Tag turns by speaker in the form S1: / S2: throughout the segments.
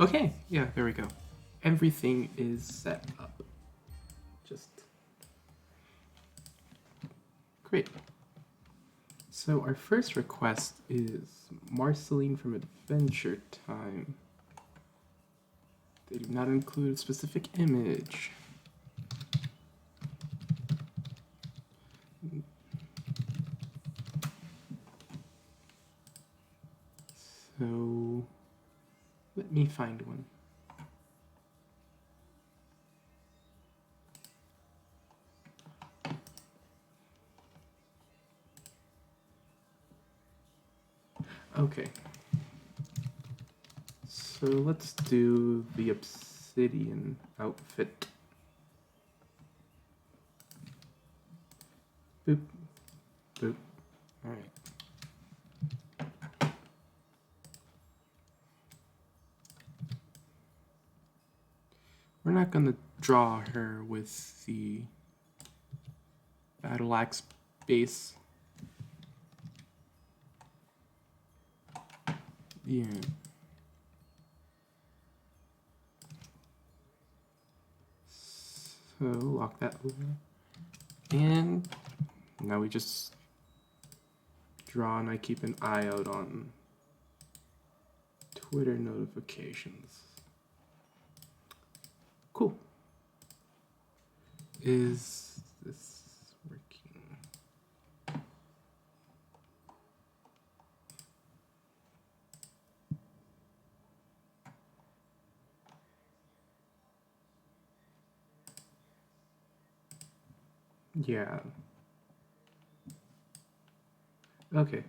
S1: Okay, yeah, there we go. Everything is set up. Just great. So our first request is Marceline from Adventure Time. They do not include a specific image. So let me find one. Okay. So let's do the obsidian outfit. Boop. Boop. Alright. We're not gonna draw her with the battle axe base. Yeah. So lock that over. And now we just draw, and I keep an eye out on Twitter notifications. Cool. Is this working? Yeah. Okay,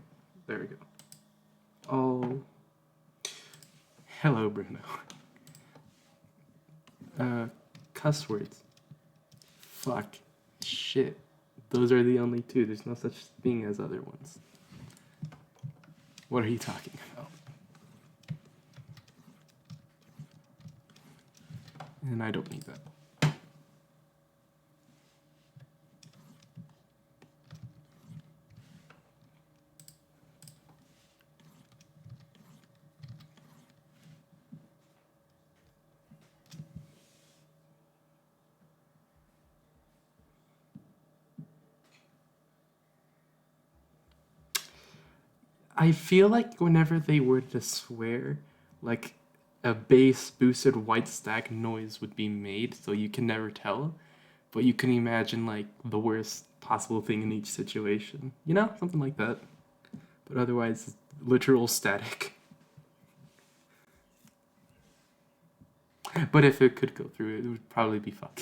S1: there we go. Oh, hello, Bruno. Cuss words. Fuck. Shit. Those are the only two. There's no such thing as other ones. What are you talking about? And I don't need that. I feel like whenever they were to swear, like a bass boosted white stack noise would be made, so you can never tell. But you can imagine like the worst possible thing in each situation. You know? Something like that. But otherwise, literal static. But if it could go through, it would probably be fuck.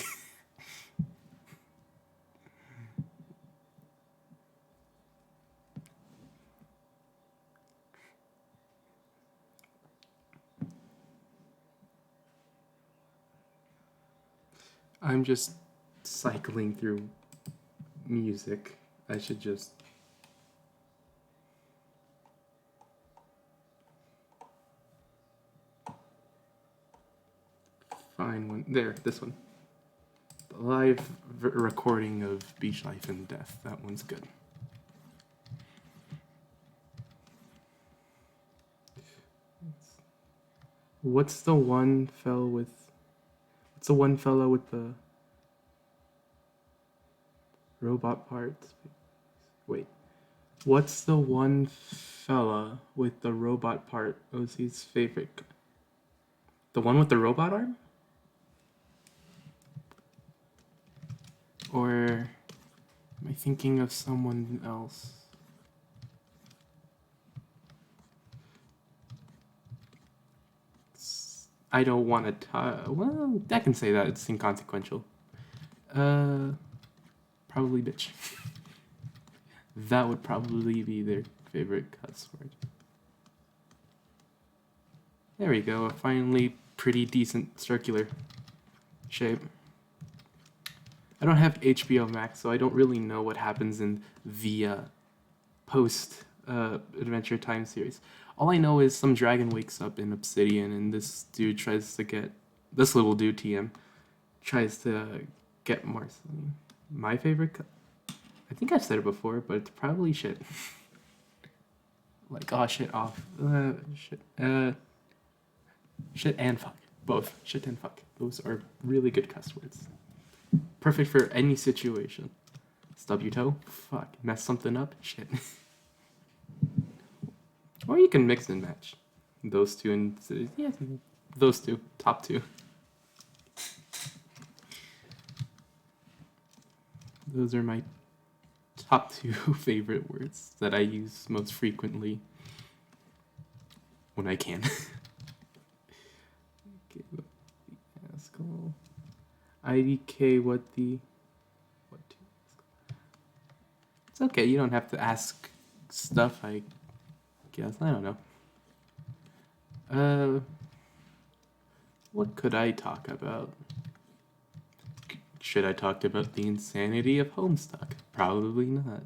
S1: I'm just cycling through music. I should just find one. There, this one. The live recording of Beach Life and Death. That one's good. What's the one fellow with? What's the one fellow with the robot parts? Wait. What's the one fella with the robot part? OZ's favorite. The one with the robot arm? Or am I thinking of someone else? I don't want to. Well, I can say that it's inconsequential. Probably bitch. That would probably be their favorite cuss word. There we go. A finally pretty decent circular shape. I don't have HBO Max, so I don't really know what happens in the post Adventure Time series. All I know is some dragon wakes up in Obsidian, and this dude tries to get this little dude TM tries to get Marceline. My favorite. I think I've said it before, but it's probably shit. Like, oh shit, off. Shit. Shit and fuck. Both. Shit and fuck. Those are really good cuss words. Perfect for any situation. Stub your toe? Fuck. Mess something up? Shit. Or you can mix and match those two and yeah, those two. Top two. Those are my top two favorite words that I use most frequently when I can. Okay, Haskell. IDK what the what to It's okay, you don't have to ask stuff, I guess. I don't know. What could I talk about? Should I talk about the insanity of Homestuck? Probably not.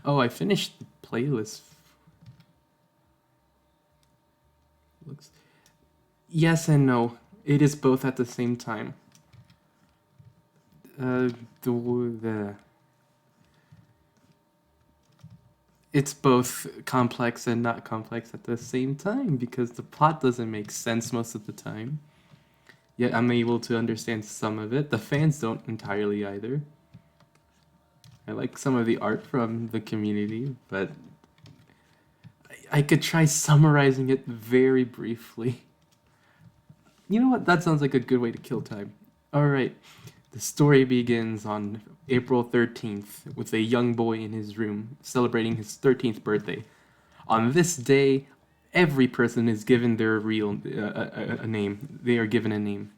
S1: Oh, I finished the playlist. Looks. Yes and no. It is both at the same time. It's both complex and not complex at the same time because the plot doesn't make sense most of the time. Yet I'm able to understand some of it. The fans don't entirely either. I like some of the art from the community, but I could try summarizing it very briefly. You know what? That sounds like a good way to kill time. Alright, the story begins on April 13th with a young boy in his room celebrating his 13th birthday. On this day, every person is given their real a name. They are given a name.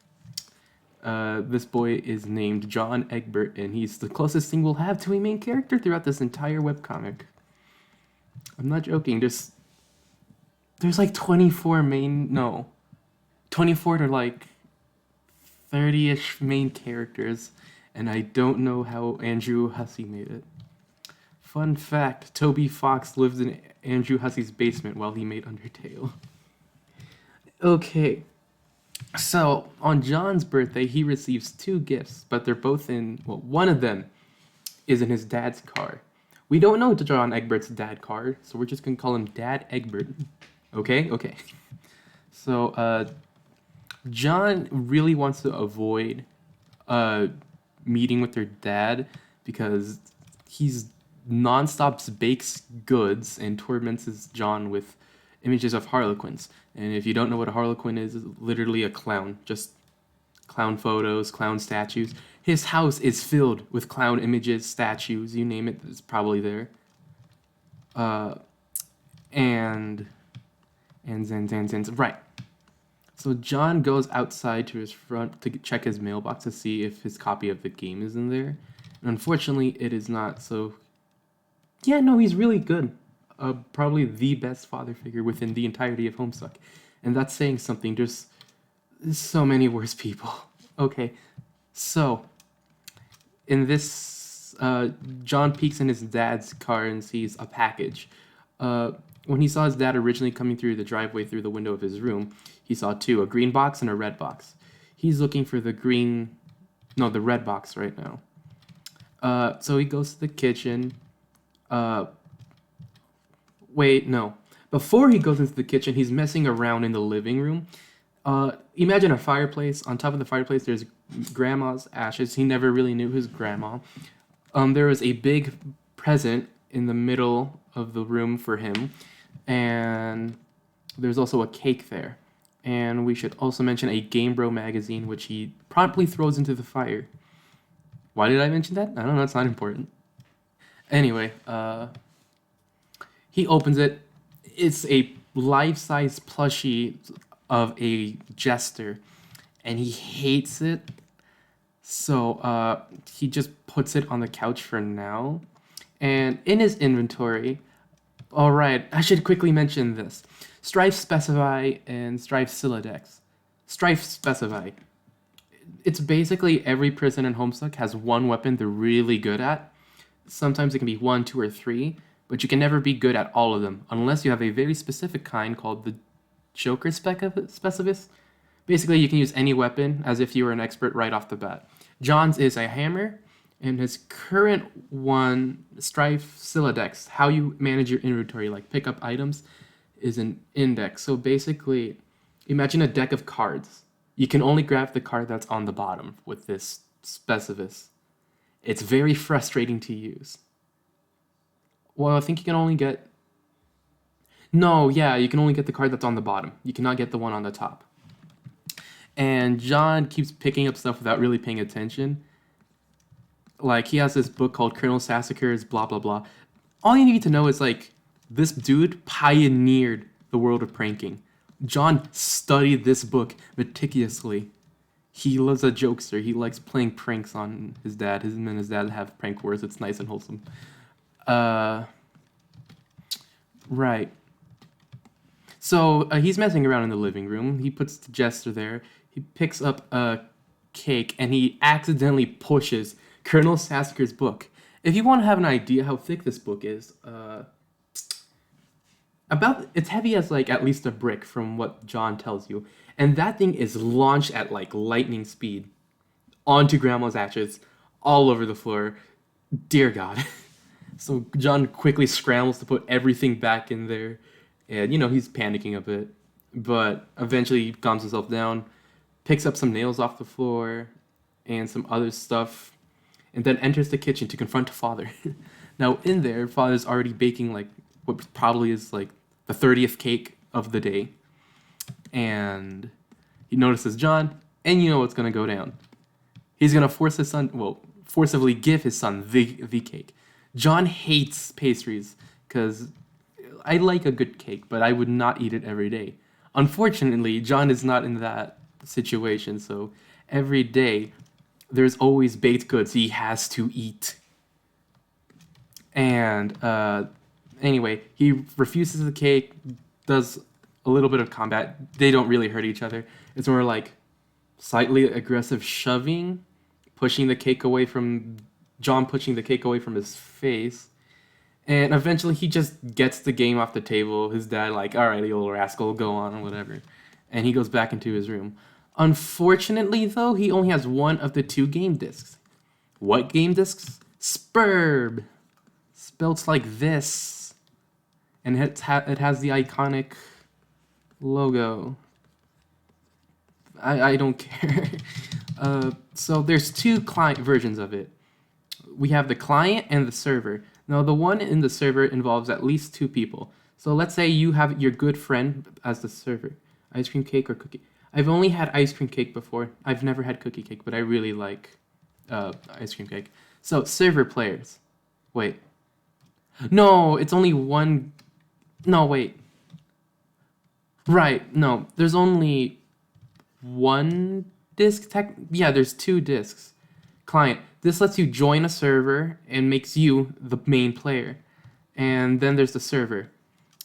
S1: This boy is named John Egbert, and he's the closest thing we'll have to a main character throughout this entire webcomic. I'm not joking. There's like 24 to like 30-ish main characters, and I don't know how Andrew Hussey made it. Fun fact, Toby Fox lived in Andrew Hussey's basement while he made Undertale. Okay, so on John's birthday, he receives 2 gifts, but they're both one of them is in his dad's car. We don't know John Egbert's dad car, so we're just gonna call him Dad Egbert. Okay? So, John really wants to avoid meeting with their dad because he's nonstop bakes goods and torments John with images of harlequins. And if you don't know what a harlequin is, it's literally a clown. Just clown photos, clown statues. His house is filled with clown images, statues, you name it, it's probably there. Right. So John goes outside to his front to check his mailbox to see if his copy of the game is in there. And unfortunately, it is not. So, yeah, no, he's really good. Probably the best father figure within the entirety of Homestuck. And that's saying something. There's so many worse people. Okay, so in this, John peeks in his dad's car and sees a package. When he saw his dad originally coming through the driveway through the window of his room, he saw 2, a green box and a red box. He's looking for the red box right now. So he goes to the kitchen. Before he goes into the kitchen, he's messing around in the living room. Imagine a fireplace. On top of the fireplace, there's grandma's ashes. He never really knew his grandma. There was a big present in the middle of the room for him, and there's also a cake there. And we should also mention a Game Bro magazine, which he promptly throws into the fire. Why did I mention that? I don't know, it's not important. Anyway, he opens it. It's a life-size plushie of a jester, and he hates it. So he just puts it on the couch for now. And in his inventory, all right, I should quickly mention this. Strife Specify and Strife Siladex. Strife Specify. It's basically every person in Homestuck has one weapon they're really good at. Sometimes it can be 1, 2, or 3, but you can never be good at all of them unless you have a very specific kind called the Joker specialist. Basically, you can use any weapon as if you were an expert right off the bat. John's is a hammer, and his current one, Strife Siladex, how you manage your inventory, like pick up items, is an index. So basically, imagine a deck of cards. You can only grab the card that's on the bottom with this specialist. It's very frustrating to use. Well, I think you can only get... No, yeah, you can only get the card that's on the bottom. You cannot get the one on the top. And John keeps picking up stuff without really paying attention. Like, he has this book called Colonel Sassacre's blah, blah, blah. All you need to know is, like, this dude pioneered the world of pranking. John studied this book meticulously. He loves a jokester. He likes playing pranks on his dad. Him and his dad have prank wars. It's nice and wholesome. Right. So he's messing around in the living room. He puts the jester there. He picks up a cake and he accidentally pushes Colonel Sassacre's book. If you want to have an idea how thick this book is, it's heavy as like at least a brick from what John tells you. And that thing is launched at like lightning speed onto Grandma's ashes all over the floor. Dear God. So John quickly scrambles to put everything back in there. And, he's panicking a bit. But eventually he calms himself down, picks up some nails off the floor and some other stuff, and then enters the kitchen to confront Father. Now in there, Father's already baking like what probably is like the 30th cake of the day. And he notices John, and you know what's going to go down. He's going to forcibly give his son the cake. John hates pastries because I like a good cake, but I would not eat it every day. Unfortunately, John is not in that situation, so every day there's always baked goods he has to eat. And anyway, he refuses the cake, does a little bit of combat. They don't really hurt each other. It's more like slightly aggressive shoving, pushing the cake away from John, pushing the cake away from his face. And eventually he just gets the game off the table. His dad like, all right, you little rascal, go on or whatever. And he goes back into his room. Unfortunately, though, he only has one of the 2 game discs. What game discs? Spurb. Spelt like this. And it has the iconic logo. I don't care. So there's 2 client versions of it. We have the client and the server. Now, the one in the server involves at least 2 people. So let's say you have your good friend as the server. Ice cream cake or cookie. I've only had ice cream cake before. I've never had cookie cake, but I really like ice cream cake. So, server players. Wait. No, it's only one... No, wait. Right, no. There's only one disc? Yeah, there's 2 discs. Client. This lets you join a server and makes you the main player. And then there's the server.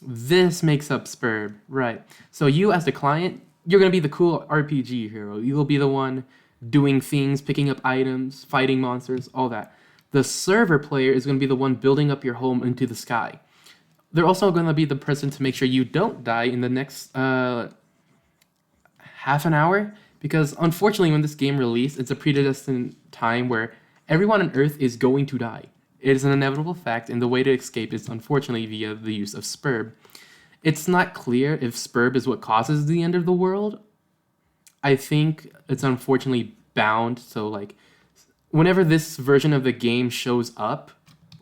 S1: This makes up Spurb. Right. So you as the client, you're going to be the cool RPG hero. You'll be the one doing things, picking up items, fighting monsters, all that. The server player is going to be the one building up your home into the sky. They're also going to be the person to make sure you don't die in the next half an hour. Because unfortunately, when this game released, it's a predestined time where everyone on Earth is going to die. It is an inevitable fact, and the way to escape is unfortunately via the use of Spurb. It's not clear if Spurb is what causes the end of the world. I think it's unfortunately bound, so like, whenever this version of the game shows up,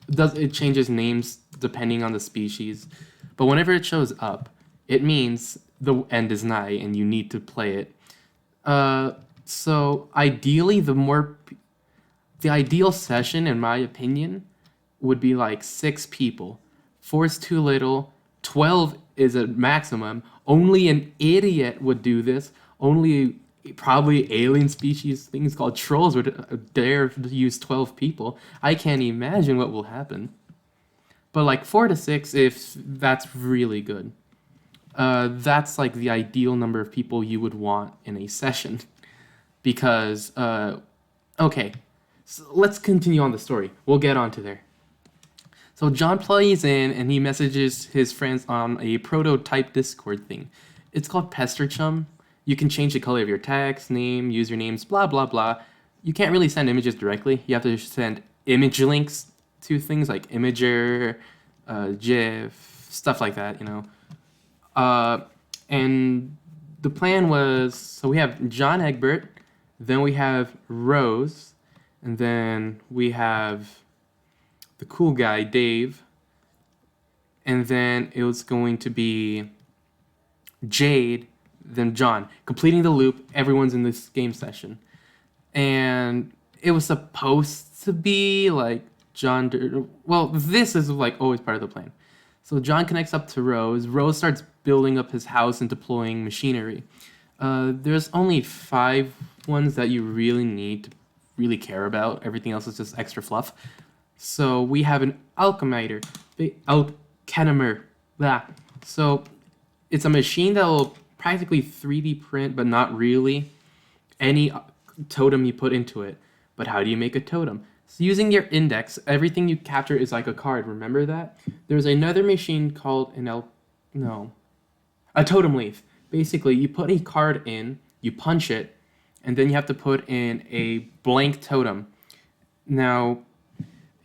S1: it changes names depending on the species, but whenever it shows up, it means the end is nigh and you need to play it. So ideally, the ideal session, in my opinion, would be like 6 people. 4 is too little. 12 is a maximum. Only an idiot would do this. Only probably alien species, things called trolls, would dare to use 12 people. I can't imagine what will happen. But like 4 to 6, if that's really good. That's like the ideal number of people you would want in a session. Because, okay, so let's continue on the story. We'll get onto there. So John plays in and he messages his friends on a prototype Discord thing. It's called Pester Chum. You can change the color of your text, name, usernames, blah, blah, blah. You can't really send images directly. You have to send image links to things like Imager, GIF, stuff like that, you know. And the plan was, so we have John Egbert, then we have Rose, and then we have the cool guy, Dave, and then it was going to be Jade, then John. Completing the loop, everyone's in this game session. And it was supposed to be like well, this is like always part of the plan. So John connects up to Rose. Rose starts building up his house and deploying machinery. There's only 5 ones that you really need to really care about. Everything else is just extra fluff. So we have an alchemizer, alchemizer. So it's a machine that will practically 3D print, but not really, any totem you put into it. But how do you make a totem? So using your index, everything you capture is like a card. Remember that? There's another machine called a totem leaf. Basically, you put a card in, you punch it, and then you have to put in a blank totem. Now,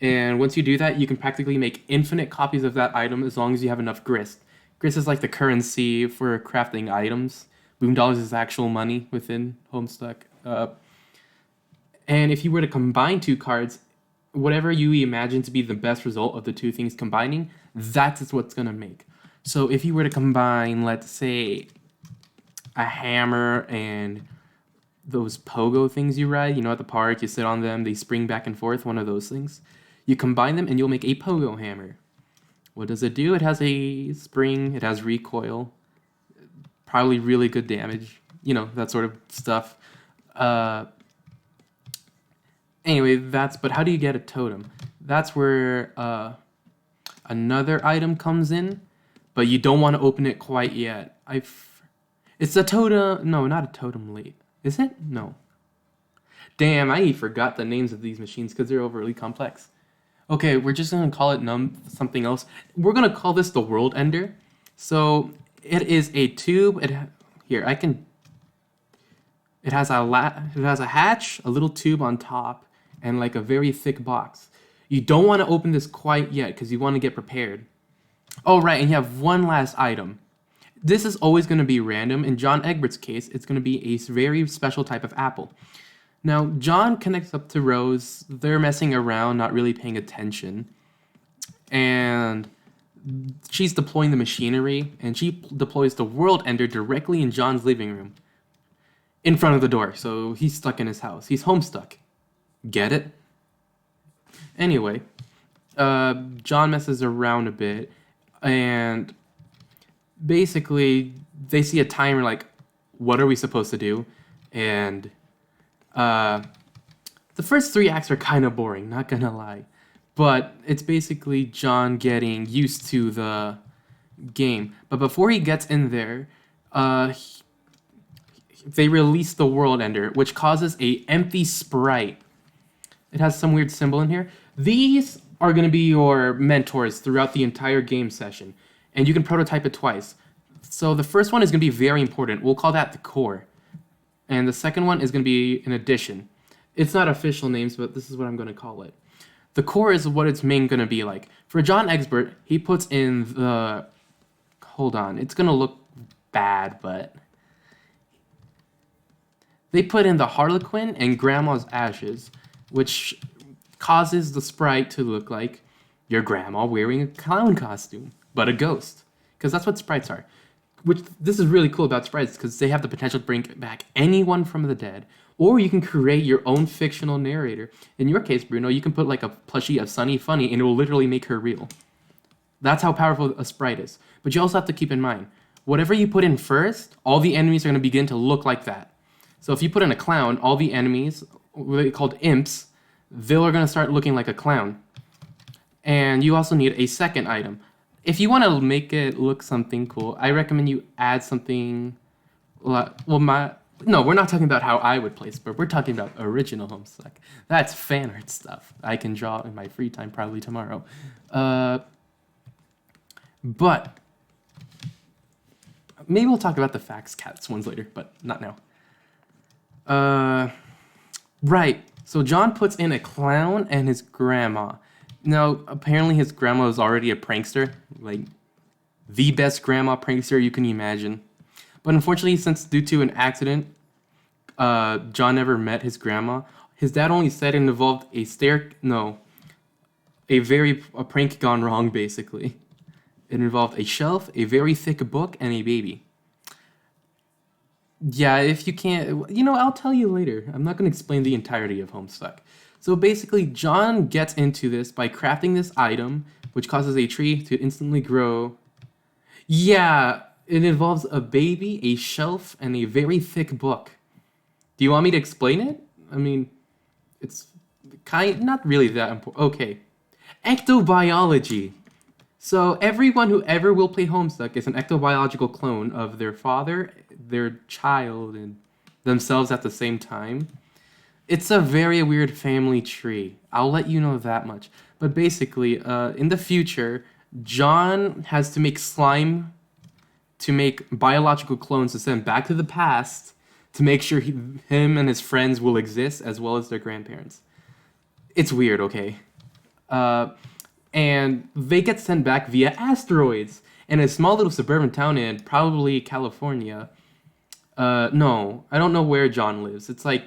S1: and once you do that, you can practically make infinite copies of that item as long as you have enough grist. Grist is like the currency for crafting items. Boom dollars is actual money within Homestuck. And if you were to combine 2 cards, whatever you imagine to be the best result of the 2 things combining, that's what's going to make. So if you were to combine, let's say, a hammer and those pogo things you ride, you know, at the park, you sit on them, they spring back and forth, one of those things. You combine them and you'll make a pogo hammer. What does it do? It has a spring, it has recoil, probably really good damage, you know, that sort of stuff. Anyway, but how do you get a totem? That's where another item comes in, but you don't want to open it quite yet. It's a totem. No, not a totem leaf. Is it? No. Damn, I forgot the names of these machines because they're overly complex. Okay, we're just gonna call it something else. We're gonna call this the World Ender. So it is a tube. It has a hatch, a little tube on top, and like a very thick box. You don't want to open this quite yet because you want to get prepared. Oh, right, and you have one last item. This is always going to be random. In John Egbert's case, it's going to be a very special type of apple. Now, John connects up to Rose. They're messing around, not really paying attention. And she's deploying the machinery, and she deploys the World Ender directly in John's living room, in front of the door. So he's stuck in his house. He's homestuck. Get it? Anyway, John messes around a bit, and basically they see a timer like, what are we supposed to do? And the first 3 acts are kind of boring, not gonna lie. But it's basically John getting used to the game. But before he gets in there, they release the World Ender, which causes a empty sprite. It has some weird symbol in here. These are going to be your mentors throughout the entire game session, and you can prototype it twice. So the first one is going to be very important. We'll call that the core. And the second one is going to be an addition. It's not official names, but this is what I'm going to call it. The core is what its main going to be like. For John Expert, he puts in the... Hold on. It's going to look bad, but... They put in the Harlequin and Grandma's Ashes, which causes the sprite to look like your grandma wearing a clown costume, but a ghost. Because that's what sprites are. This is really cool about sprites, because they have the potential to bring back anyone from the dead. Or you can create your own fictional narrator. In your case, Bruno, you can put like a plushie of Sunny Funny, and it will literally make her real. That's how powerful a sprite is. But you also have to keep in mind, whatever you put in first, all the enemies are going to begin to look like that. So if you put in a clown, all the enemies, what are called imps, they're going to start looking like a clown. And you also need a second item. If you want to make it look something cool, I recommend you add something... No, we're not talking about how I would play Spur. We're talking about original Homestuck. That's fan art stuff. I can draw in my free time, probably tomorrow. But maybe we'll talk about the facts cats ones later, but not now. Right. So John puts in a clown and his grandma. Now, apparently his grandma was already a prankster, like the best grandma prankster you can imagine. But unfortunately, since due to an accident, John never met his grandma. His dad only said it involved a prank gone wrong, basically. It involved a shelf, a very thick book, and a baby. Yeah, if you can't, I'll tell you later. I'm not going to explain the entirety of Homestuck. So basically, John gets into this by crafting this item, which causes a tree to instantly grow. Yeah, it involves a baby, a shelf, and a very thick book. Do you want me to explain it? I mean, it's not really that important. Okay. Ectobiology. So everyone who ever will play Homestuck is an ectobiological clone of their father, their child, and themselves at the same time. It's a very weird family tree. I'll let you know that much. But basically, in the future, John has to make slime to make biological clones to send back to the past to make sure him and his friends will exist as well as their grandparents. It's weird, okay? And they get sent back via asteroids in a small little suburban town in probably California. No, I don't know where John lives. It's like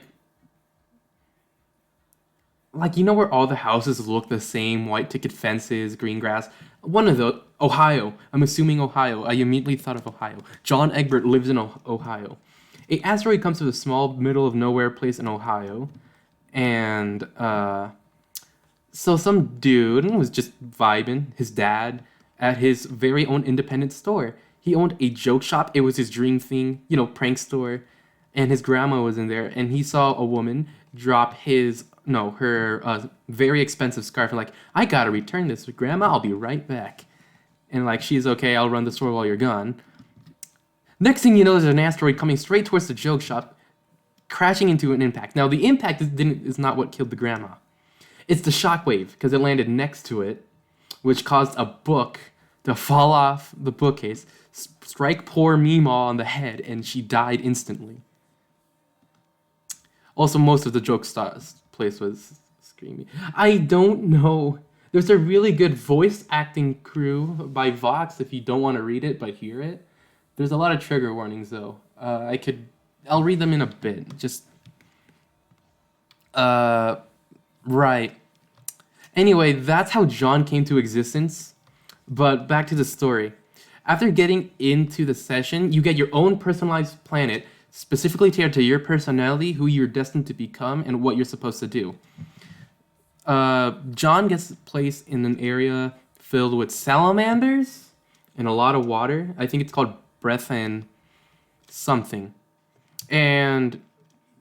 S1: where all the houses look the same, white picket fences, green grass. One of the Ohio. I'm assuming Ohio. I immediately thought of Ohio. John Egbert lives in Ohio. A asteroid comes to the small middle of nowhere place in Ohio, and so some dude was just vibing, his dad, at his very own independent store. He owned a joke shop. It was his dream thing, prank store. And his grandma was in there, and he saw a woman drop her very expensive scarf, and I gotta return this. Grandma, I'll be right back. And she's okay, I'll run the store while you're gone. Next thing you know, there's an asteroid coming straight towards the joke shop, crashing into an impact. Now, the impact is not what killed the grandma. It's the shockwave, because it landed next to it, which caused a book to fall off the bookcase, strike poor Meemaw on the head, and she died instantly. Also, most of the joke place was screaming. I don't know. There's a really good voice acting crew by Vox if you don't want to read it but hear it. There's a lot of trigger warnings though. I'll read them in a bit. Right. Anyway, that's how John came to existence. But back to the story. After getting into the session, you get your own personalized planet, specifically tailored to your personality, who you're destined to become, and what you're supposed to do. John gets placed in an area filled with salamanders and a lot of water. I think it's called breath and something. And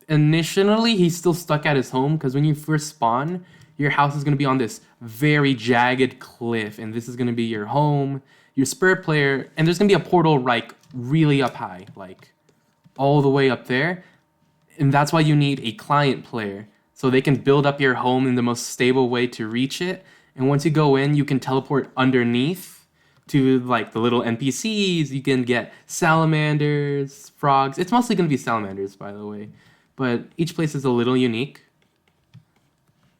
S1: initially, he's still stuck at his home, because when you first spawn, your house is going to be on this very jagged cliff, and this is going to be your home, your spirit player, and there's going to be a portal, really up high, all the way up there, and that's why you need a client player, so they can build up your home in the most stable way to reach it, and once you go in, you can teleport underneath to, the little NPCs, you can get salamanders, frogs, it's mostly going to be salamanders, by the way, but each place is a little unique.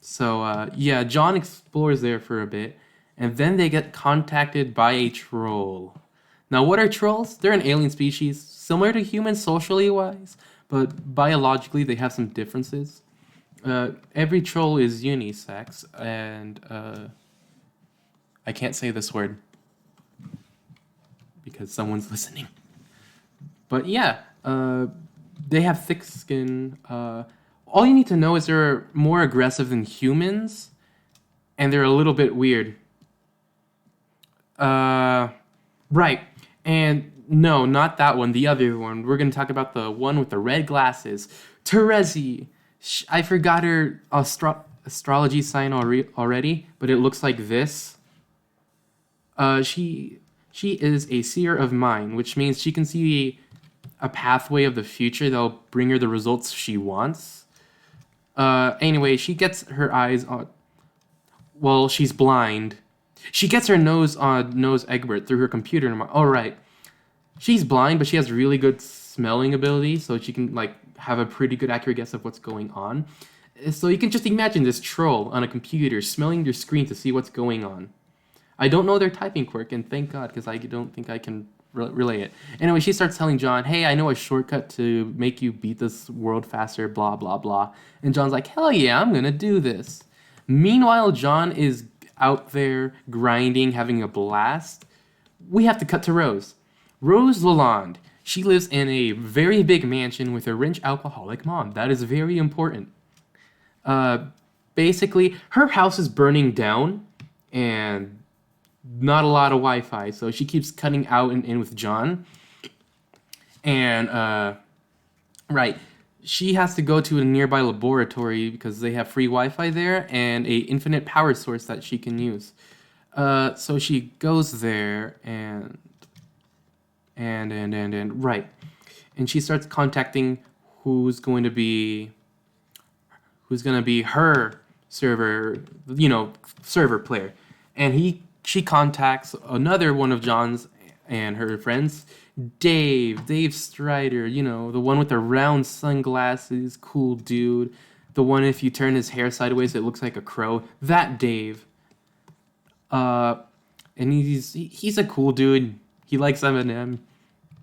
S1: So, John explores there for a bit, and then they get contacted by a troll. Now, what are trolls? They're an alien species, similar to humans socially wise, but biologically they have some differences. Every troll is unisex, and I can't say this word because someone's listening. But yeah, they have thick skin. All you need to know is they're more aggressive than humans, and they're a little bit weird. Right. And no, not that one, the other one. We're going to talk about the one with the red glasses. Terezi. I forgot her astrology sign already, but it looks like this. She is a seer of mind, which means she can see a pathway of the future that'll bring her the results she wants. Anyway, she gets her eyes on... Well, she's blind. She gets her nose on Nose Egbert through her computer. Oh, right. she's blind, but she has really good smelling ability, so she can like have a pretty good accurate guess of what's going on. So you can just imagine this troll on a computer smelling your screen to see what's going on. I don't know their typing quirk, and thank God, because I don't think I can relay it. Anyway, she starts telling John, "Hey, I know a shortcut to make you beat this world faster." Blah blah blah. And John's like, "Hell yeah, I'm gonna do this." Meanwhile, John is out there grinding, having a blast. We have to cut to Rose. Rose Lalonde. She lives in a very big mansion with a rich alcoholic mom. That is very important. Uh, Basically, her house is burning down, and not a lot of Wi-Fi, so she keeps cutting out and in with John. And right, she has to go to a nearby laboratory because they have free Wi-Fi there and a infinite power source that she can use. So she goes there and right, and she starts contacting who's going to be her server, server player, and she contacts another one of John's and her friends, Dave Strider, the one with the round sunglasses, cool dude, the one if you turn his hair sideways it looks like a crow. That Dave. Uh, and he's a cool dude. He likes Eminem.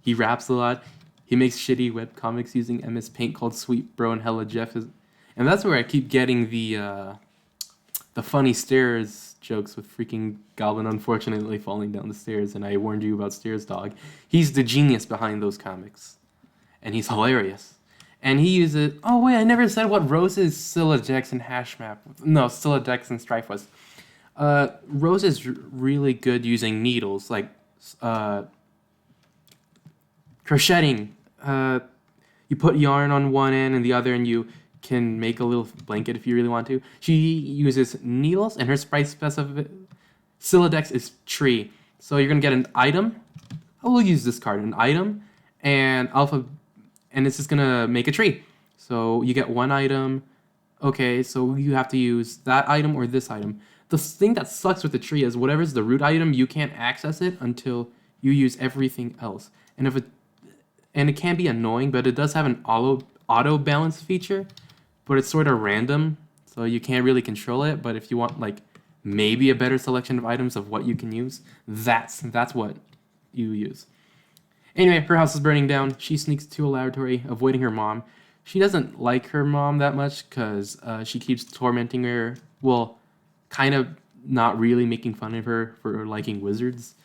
S1: He raps a lot. He makes shitty web comics using MS Paint called Sweet Bro and Hella Jeff and that's where I keep getting the funny stairs jokes with freaking Goblin unfortunately falling down the stairs, and I warned you about Stairs Dog. He's the genius behind those comics, and he's hilarious. And he uses... Oh, wait, I never said what Rose's Sylladex and hash map... No, Sylladex and Strife was. Rose is really good using needles, like crocheting. You put yarn on one end and the other, and you can make a little blanket if you really want to. She uses needles, and her sprite specific Sylladex is tree. So you're gonna get an item. I will use this card, an item, and and it's just gonna make a tree. So you get one item. Okay, so you have to use that item or this item. The thing that sucks with the tree is whatever's the root item, you can't access it until you use everything else. And it can be annoying, but it does have an auto balance feature, but it's sort of random, so you can't really control it. But if you want like maybe a better selection of items of what you can use, that's what you use. Anyway, her house is burning down. She sneaks to a laboratory, avoiding her mom. She doesn't like her mom that much because she keeps tormenting her. Well, kind of not really making fun of her for liking wizards.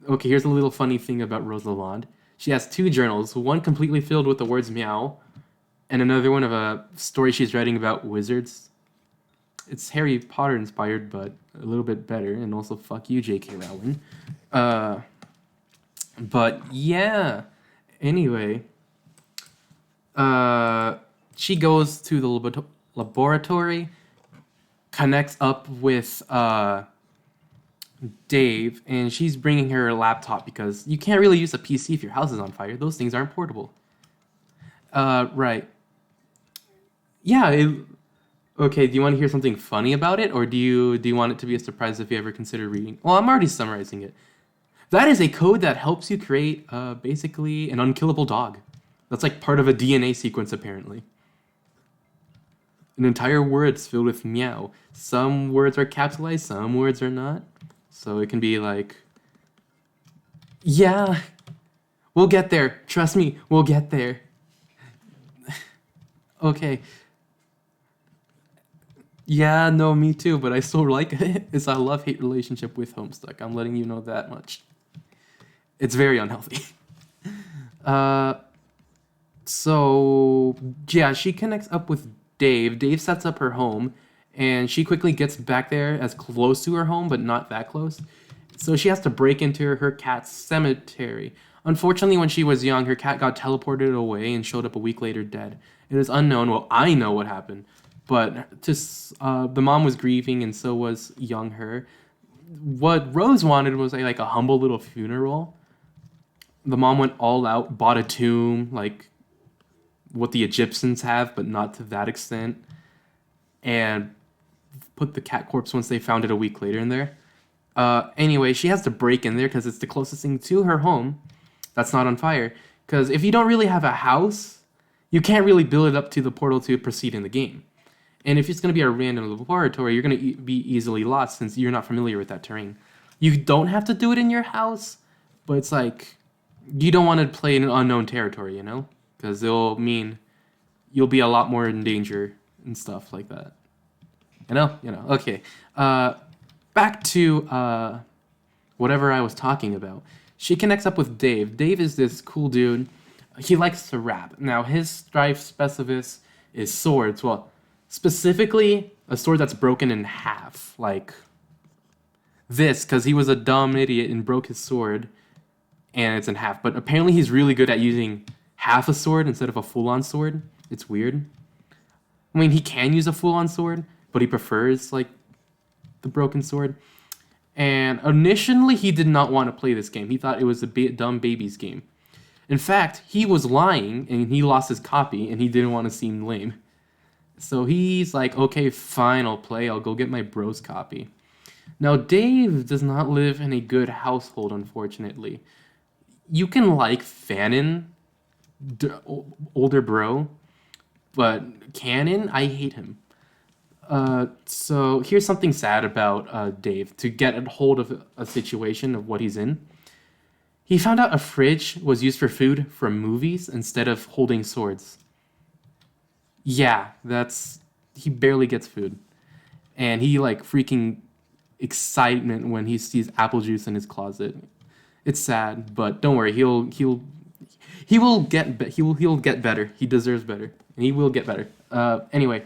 S1: Okay, here's a little funny thing about Rose Lalonde. She has two journals, one completely filled with the words meow, and another one of a story she's writing about wizards. It's Harry Potter inspired, but a little bit better, and also fuck you, J.K. Rowling. But yeah, anyway, she goes to the laboratory, connects up with Dave, and she's bringing her laptop because you can't really use a PC if your house is on fire. Those things aren't portable. Right. Yeah. Okay. Do you want to hear something funny about it, or do you want it to be a surprise if you ever consider reading? Well, I'm already summarizing it. That is a code that helps you create basically an unkillable dog. That's like part of a DNA sequence, apparently. An entire word's filled with meow. Some words are capitalized, some words are not. So it can be like, yeah, we'll get there. Trust me, we'll get there. Okay. Yeah, no, me too, but I still like it. It's a love-hate relationship with Homestuck. I'm letting you know that much. It's very unhealthy. So yeah, she connects up with Dave. Dave sets up her home, and she quickly gets back there as close to her home, but not that close. So she has to break into her cat's cemetery. Unfortunately, when she was young, her cat got teleported away and showed up a week later dead. It is unknown. Well, I know what happened, but the mom was grieving, and so was young her. What Rose wanted was like a humble little funeral. The mom went all out, bought a tomb, like what the Egyptians have, but not to that extent, and put the cat corpse once they found it a week later in there. Anyway, she has to break in there because it's the closest thing to her home that's not on fire. Because if you don't really have a house, you can't really build it up to the portal to proceed in the game. And if it's going to be a random laboratory, you're going to be easily lost since you're not familiar with that terrain. You don't have to do it in your house, but it's like you don't want to play in an unknown territory, you know? Because it'll mean you'll be a lot more in danger and stuff like that. You know? Okay. Back to whatever I was talking about. She connects up with Dave. Dave is this cool dude. He likes to rap. Now, his strife specific is swords. Well, specifically, a sword that's broken in half. Like this, because he was a dumb idiot and broke his sword, and it's in half. But apparently he's really good at using half a sword instead of a full-on sword. It's weird. I mean, he can use a full-on sword, but he prefers, like, the broken sword. And initially, he did not want to play this game. He thought it was a dumb baby's game. In fact, he was lying, and he lost his copy, and he didn't want to seem lame. So he's like, okay, fine, I'll play. I'll go get my bro's copy. Now, Dave does not live in a good household, unfortunately. You can like Fanon, older bro, but Canon, I hate him. So here's something sad about Dave. To get a hold of a situation of what he's in, he found out a fridge was used for food from movies instead of holding swords. Yeah, he barely gets food, and he like freaking excitement when he sees apple juice in his closet. It's sad, but don't worry, he'll get better. He deserves better, and he will get better. Anyway.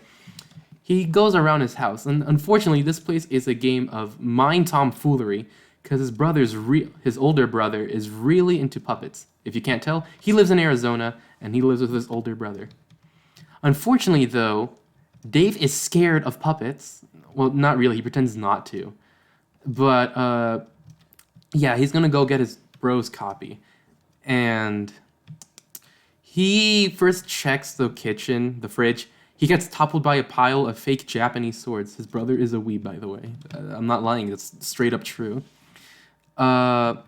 S1: He goes around his house, and unfortunately, this place is a game of mind tomfoolery because his older brother is really into puppets. If you can't tell, he lives in Arizona, and he lives with his older brother. Unfortunately, though, Dave is scared of puppets. Well, not really. He pretends not to. But, yeah, he's going to go get his bro's copy. And he first checks the kitchen, the fridge. He gets toppled by a pile of fake Japanese swords. His brother is a weeb, by the way. I'm not lying. That's straight up true. And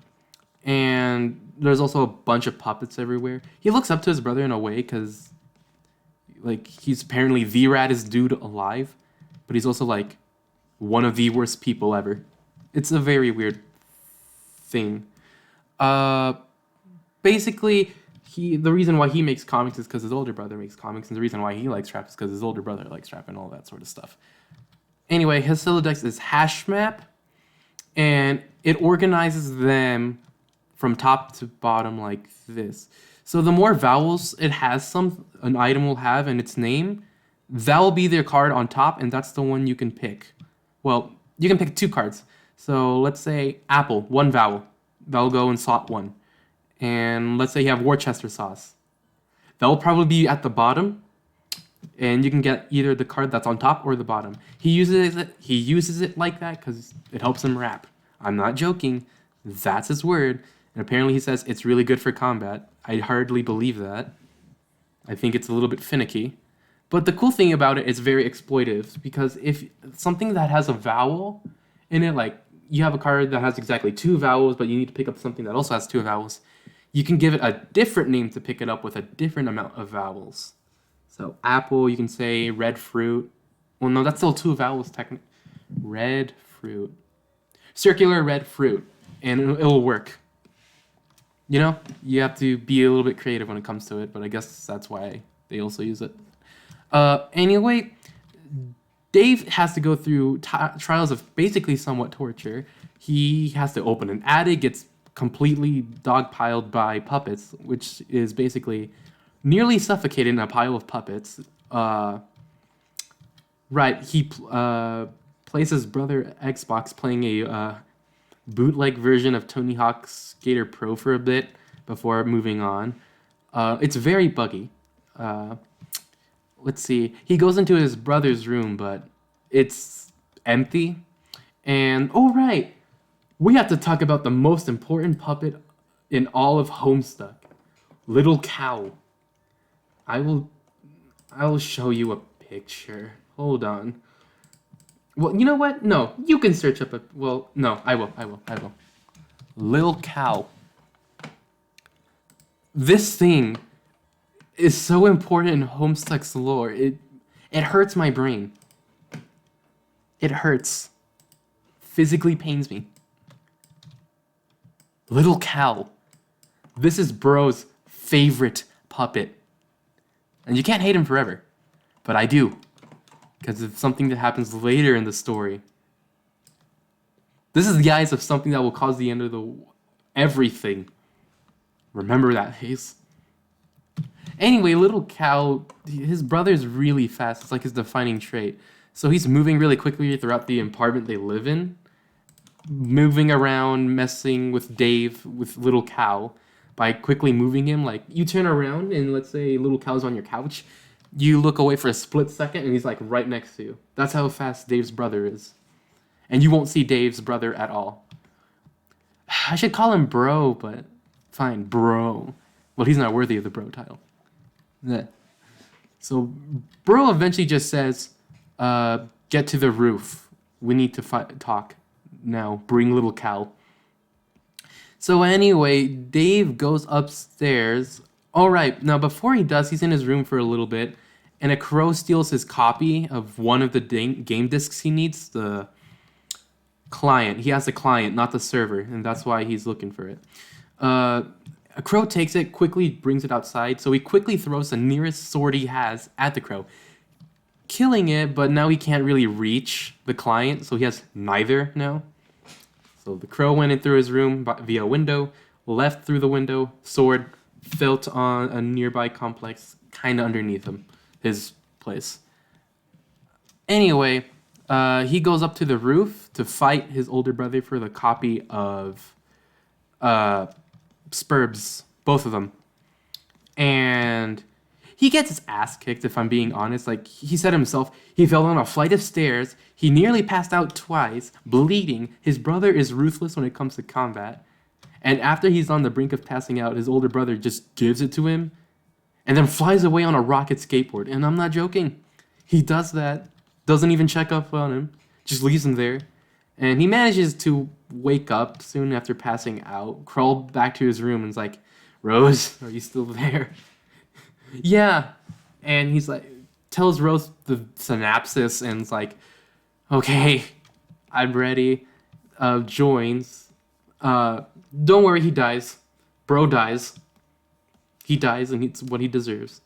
S1: there's also a bunch of puppets everywhere. He looks up to his brother in a way because, like, he's apparently the raddest dude alive. But he's also, like, one of the worst people ever. It's a very weird thing. Basically, the reason why he makes comics is because his older brother makes comics, and the reason why he likes rap is because his older brother likes rap and all that sort of stuff. Anyway, his Sylladex is hash map, and it organizes them from top to bottom like this. So the more vowels an item will have in its name, that will be their card on top, and that's the one you can pick. Well, you can pick 2 cards. So let's say apple, 1 vowel. That'll go in slot 1. And let's say you have Worcester sauce. That will probably be at the bottom, and you can get either the card that's on top or the bottom. He uses it like that because it helps him rap. I'm not joking. That's his word. And apparently he says it's really good for combat. I hardly believe that. I think it's a little bit finicky. But the cool thing about it is very exploitive, because if something that has a vowel in it, like you have a card that has exactly 2 vowels, but you need to pick up something that also has 2 vowels, you can give it a different name to pick it up with a different amount of vowels. So apple, you can say red fruit. Well, no, that's still 2 vowels technically. Red fruit. Circular red fruit. And it'll work. You know, you have to be a little bit creative when it comes to it, but I guess that's why they also use it. Anyway, Dave has to go through trials of basically somewhat torture. He has to open an attic, gets completely dogpiled by puppets, which is basically nearly suffocated in a pile of puppets. He plays his brother Xbox playing a bootleg version of Tony Hawk's Skater Pro for a bit before moving on. It's very buggy. Let's see. He goes into his brother's room, but it's empty. And, we have to talk about the most important puppet in all of Homestuck. Little Cow. I will show you a picture. Hold on. Well, you know what? No, you can search up no, I will. Lil Cow. This thing is so important in Homestuck's lore. It hurts my brain. It hurts. Physically pains me. Little Cal. This is Bro's favorite puppet. And you can't hate him forever. But I do. Because it's something that happens later in the story. This is the eyes of something that will cause the end of the everything. Remember that, Hayes. Anyway, little Cal, his brother's really fast. It's like his defining trait. So he's moving really quickly throughout the apartment they live in. Moving around, messing with Dave, with little Cal. By quickly moving him, like, you turn around and let's say little Cal's on your couch. You look away for a split second and he's like right next to you. That's how fast Dave's brother is. And you won't see Dave's brother at all. I should call him Bro, but fine, Bro. Well, he's not worthy of the Bro title. Yeah. So Bro eventually just says, get to the roof. We need to talk now. Bring little Cal. So anyway, Dave goes upstairs. All right, now before he does, he's in his room for a little bit, and a crow steals his copy of one of the game discs he needs, the client. He has the client, not the server, and that's why he's looking for it. A crow takes it, quickly brings it outside, so he quickly throws the nearest sword he has at the crow, killing it, but now he can't really reach the client, so he has neither now. So the crow went in through his room via a window, left through the window, sword felt on a nearby complex, kind of underneath him, his place. Anyway, he goes up to the roof to fight his older brother for the copy of Spurbs, both of them. And he gets his ass kicked, if I'm being honest. Like he said himself, he fell down a flight of stairs. He nearly passed out twice, bleeding. His brother is ruthless when it comes to combat. And after he's on the brink of passing out, his older brother just gives it to him and then flies away on a rocket skateboard. And I'm not joking. He does that, doesn't even check up on him, just leaves him there. And he manages to wake up soon after passing out, crawl back to his room and is like, Rose, are you still there? Yeah. And he's like, tells Rose the synopsis and is like, okay, I'm ready. Joins. Don't worry, he dies. Bro dies. He dies and it's what he deserves.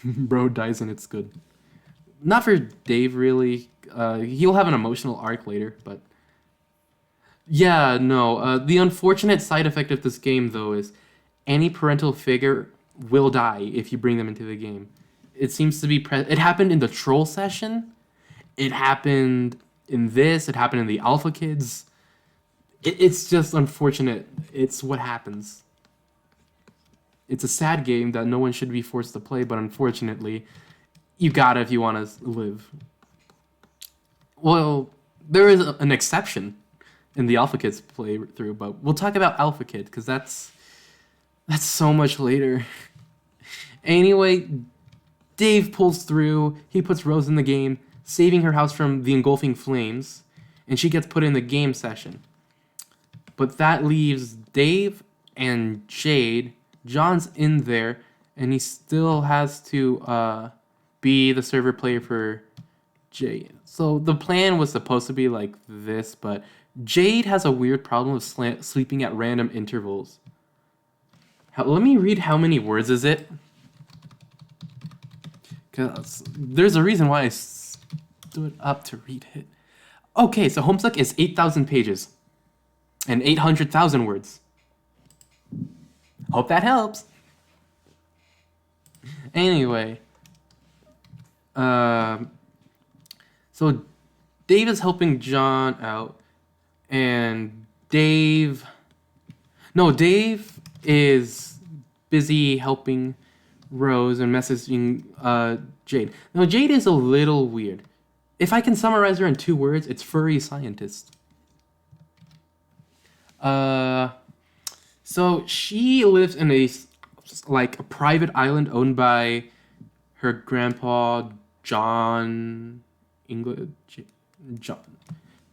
S1: Bro dies and it's good. Not for Dave, really. He'll have an emotional arc later, but... Yeah, no. The unfortunate side effect of this game, though, is any parental figure will die if you bring them into the game. It seems to be... It happened in the troll session. It happened in this. It happened in the Alpha Kids. It's just unfortunate. It's what happens. It's a sad game that no one should be forced to play, but unfortunately, you gotta if you want to live. Well, there is an exception in the Alpha Kids playthrough, but we'll talk about Alpha Kid, because that's so much later. Anyway, Dave pulls through. He puts Rose in the game, saving her house from the engulfing flames, and she gets put in the game session. But that leaves Dave and Jade. John's in there, and he still has to be the server player for Jade. So the plan was supposed to be like this, but Jade has a weird problem of sleeping at random intervals. Let me read how many words is it. Because there's a reason why I stood up to read it. Okay, so Homestuck is 8,000 pages. And 800,000 words. Hope that helps. Anyway. So Dave is helping John out. And Dave is busy helping Rose and messaging Jade. Now, Jade is a little weird. If I can summarize her in 2 words, it's furry scientist. So she lives in a private island owned by her grandpa, John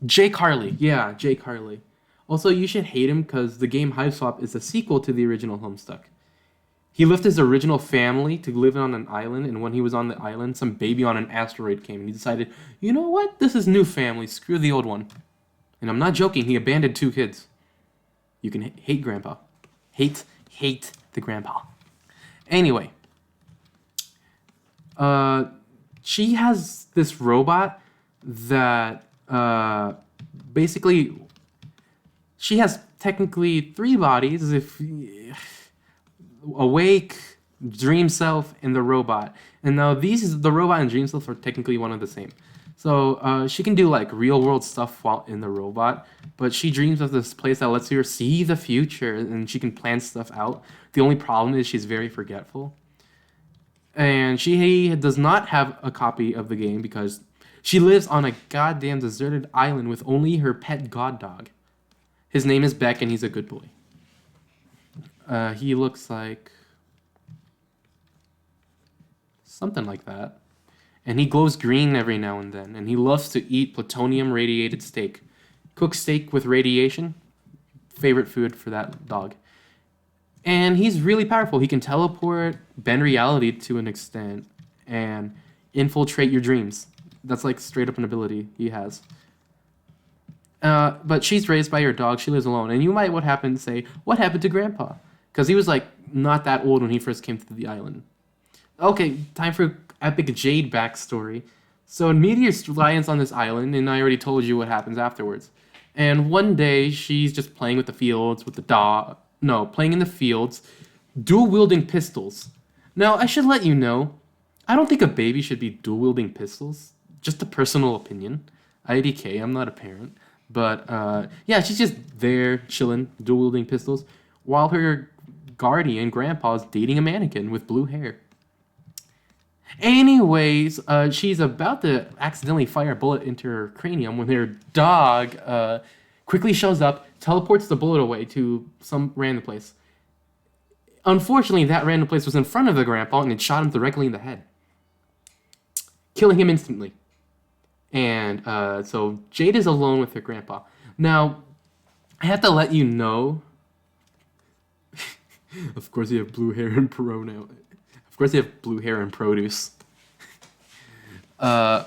S1: J. Carley. Yeah, J. Carley. Also, you should hate him because the game Hive Swap is a sequel to the original Homestuck. He left his original family to live on an island, and when he was on the island, some baby on an asteroid came, and he decided, you know what? This is new family. Screw the old one. And I'm not joking. He abandoned 2 kids. You can hate Grandpa. Hate the Grandpa. Anyway. She has this robot that, basically, she has technically 3 bodies, if awake, dream self, and the robot. And now the robot and dream self are technically one of the same. So she can do like real world stuff while in the robot, but she dreams of this place that lets her see the future and she can plan stuff out. The only problem is she's very forgetful. And she does not have a copy of the game because she lives on a goddamn deserted island with only her pet god dog. His name is Beck and he's a good boy. He looks like something like that. And he glows green every now and then. And he loves to eat plutonium radiated steak. Cooked steak with radiation. Favorite food for that dog. And he's really powerful. He can teleport, bend reality to an extent, and infiltrate your dreams. That's like straight up an ability he has. But she's raised by her dog. She lives alone. And you might what happened to Grandpa? Because he was like not that old when he first came to the island. Okay, time for epic Jade backstory. So a meteor lands on this island, and I already told you what happens afterwards. And one day, she's just playing with the fields with the dog. No, playing in the fields, dual-wielding pistols. Now, I should let you know, I don't think a baby should be dual-wielding pistols. Just a personal opinion. IDK, I'm not a parent. But, yeah, she's just there, chilling, dual-wielding pistols, while her guardian, Grandpa, is dating a mannequin with blue hair. Anyways, she's about to accidentally fire a bullet into her cranium when her dog quickly shows up, teleports the bullet away to some random place. Unfortunately, that random place was in front of the Grandpa and it shot him directly in the head, killing him instantly. And so Jade is alone with her Grandpa. Now, I have to let you know. Of course, you have blue hair and pronoun. Of course, you have blue hair and produce. And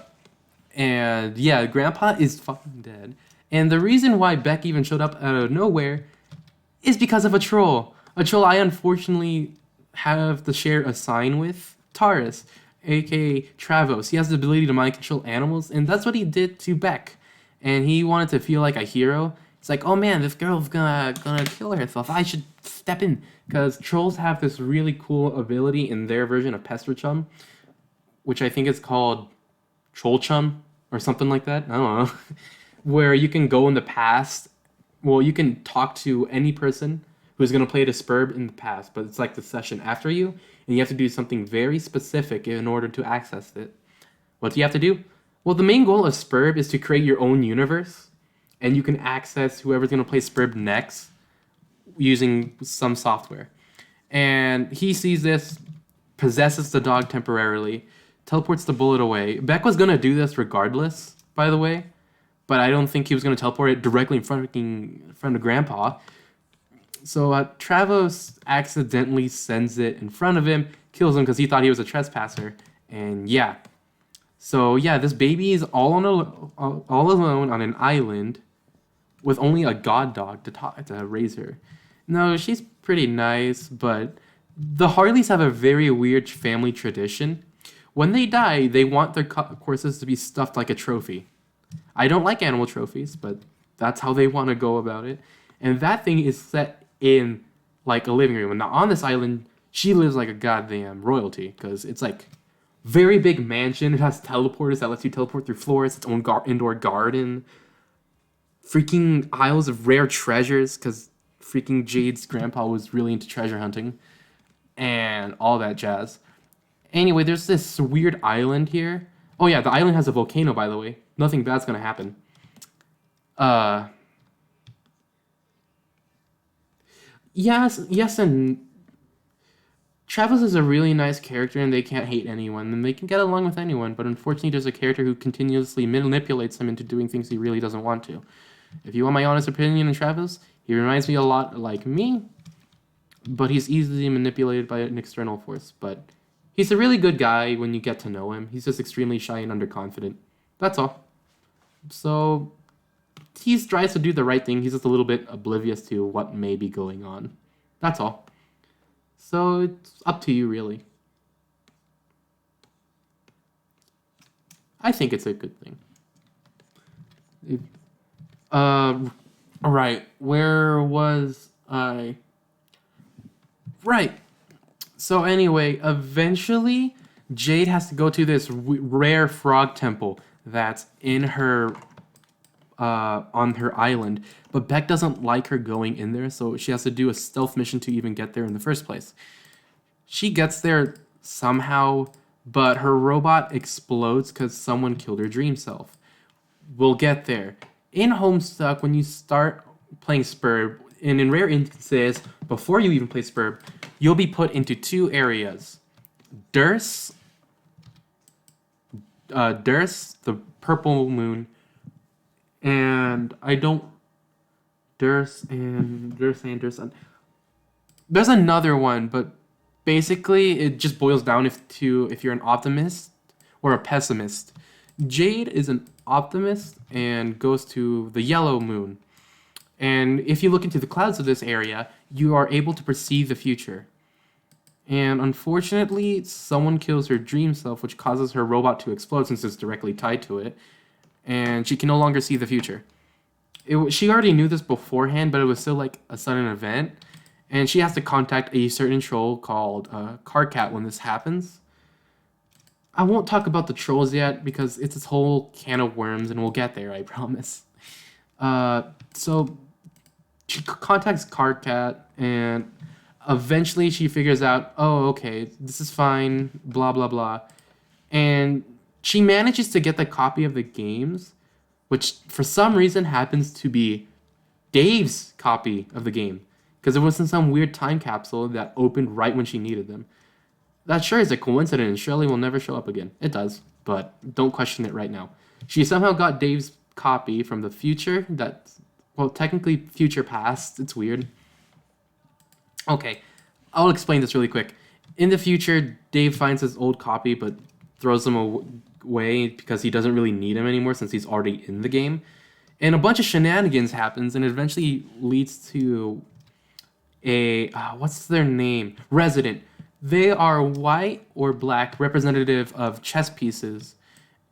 S1: yeah, Grandpa is fucking dead. And the reason why Beck even showed up out of nowhere is because of a troll. A troll I unfortunately have to share a sign with, Taurus, aka Travos. He has the ability to mind control animals, and that's what he did to Beck. And he wanted to feel like a hero. It's like, oh man, this girl's gonna kill herself. I should step in. Because trolls have this really cool ability in their version of Pester Chum, which I think is called Troll Chum or something like that. I don't know. Where you can go in the past. Well, you can talk to any person who's going to play the Spurb in the past, but it's like the session after you, and you have to do something very specific in order to access it. What do you have to do? Well, the main goal of Spurb is to create your own universe, and you can access whoever's going to play Spurb next using some software. And he sees this, possesses the dog temporarily, teleports the bullet away. Beck was going to do this regardless, by the way, but I don't think he was going to teleport it directly in front of Grandpa. So Travos accidentally sends it in front of him, kills him because he thought he was a trespasser, and yeah. So yeah, this baby is all alone on an island with only a god dog to raise her. No, she's pretty nice, but the Harleys have a very weird family tradition. When they die, they want their corpses to be stuffed like a trophy. I don't like animal trophies, but that's how they want to go about it. And that thing is set in like a living room. And now on this island, she lives like a goddamn royalty because it's like very big mansion. It has teleporters that lets you teleport through floors. Its own indoor garden. Freaking aisles of rare treasures because freaking Jade's grandpa was really into treasure hunting and all that jazz. Anyway, there's this weird island here. Oh yeah, the island has a volcano, by the way. Nothing bad's gonna happen. Yes, and Travis is a really nice character, and they can't hate anyone, and they can get along with anyone. But unfortunately, there's a character who continuously manipulates him into doing things he really doesn't want to. If you want my honest opinion on Travis, he reminds me a lot like me, but he's easily manipulated by an external force. But he's a really good guy when you get to know him. He's just extremely shy and underconfident. That's all. So he tries to do the right thing. He's just a little bit oblivious to what may be going on. That's all. So it's up to you, really. I think it's a good thing. Right. Where was I? Right. So anyway, eventually, Jade has to go to this rare frog temple that's in her on her island, but Beck doesn't like her going in there, so she has to do a stealth mission to even get there in the first place. She gets there somehow, but her robot explodes because someone killed her dream self. We'll get there. In Homestuck, when you start playing Spurb, and in rare instances, before you even play Spurb, you'll be put into two areas. Durst, the purple moon, and I don't... Durst. There's another one, but basically it just boils down if you're an optimist or a pessimist. Jade is an optimist and goes to the yellow moon. And if you look into the clouds of this area, you are able to perceive the future. And unfortunately, someone kills her dream self, which causes her robot to explode since it's directly tied to it. And she can no longer see the future. She already knew this beforehand, but it was still like a sudden event. And she has to contact a certain troll called Carcat when this happens. I won't talk about the trolls yet because it's this whole can of worms, and we'll get there, I promise. So she contacts Carcat, and eventually she figures out, oh, okay, this is fine, blah, blah, blah. And she manages to get the copy of the games, which for some reason happens to be Dave's copy of the game, because it was in some weird time capsule that opened right when she needed them. That sure is a coincidence. Shirley will never show up again. It does, but don't question it right now. She somehow got Dave's copy from the future that's, well, technically future past. It's weird. Okay, I'll explain this really quick. In the future, Dave finds his old copy but throws them away because he doesn't really need him anymore since he's already in the game. And a bunch of shenanigans happens, and it eventually leads to a... what's their name? Resident. They are white or black representative of chess pieces,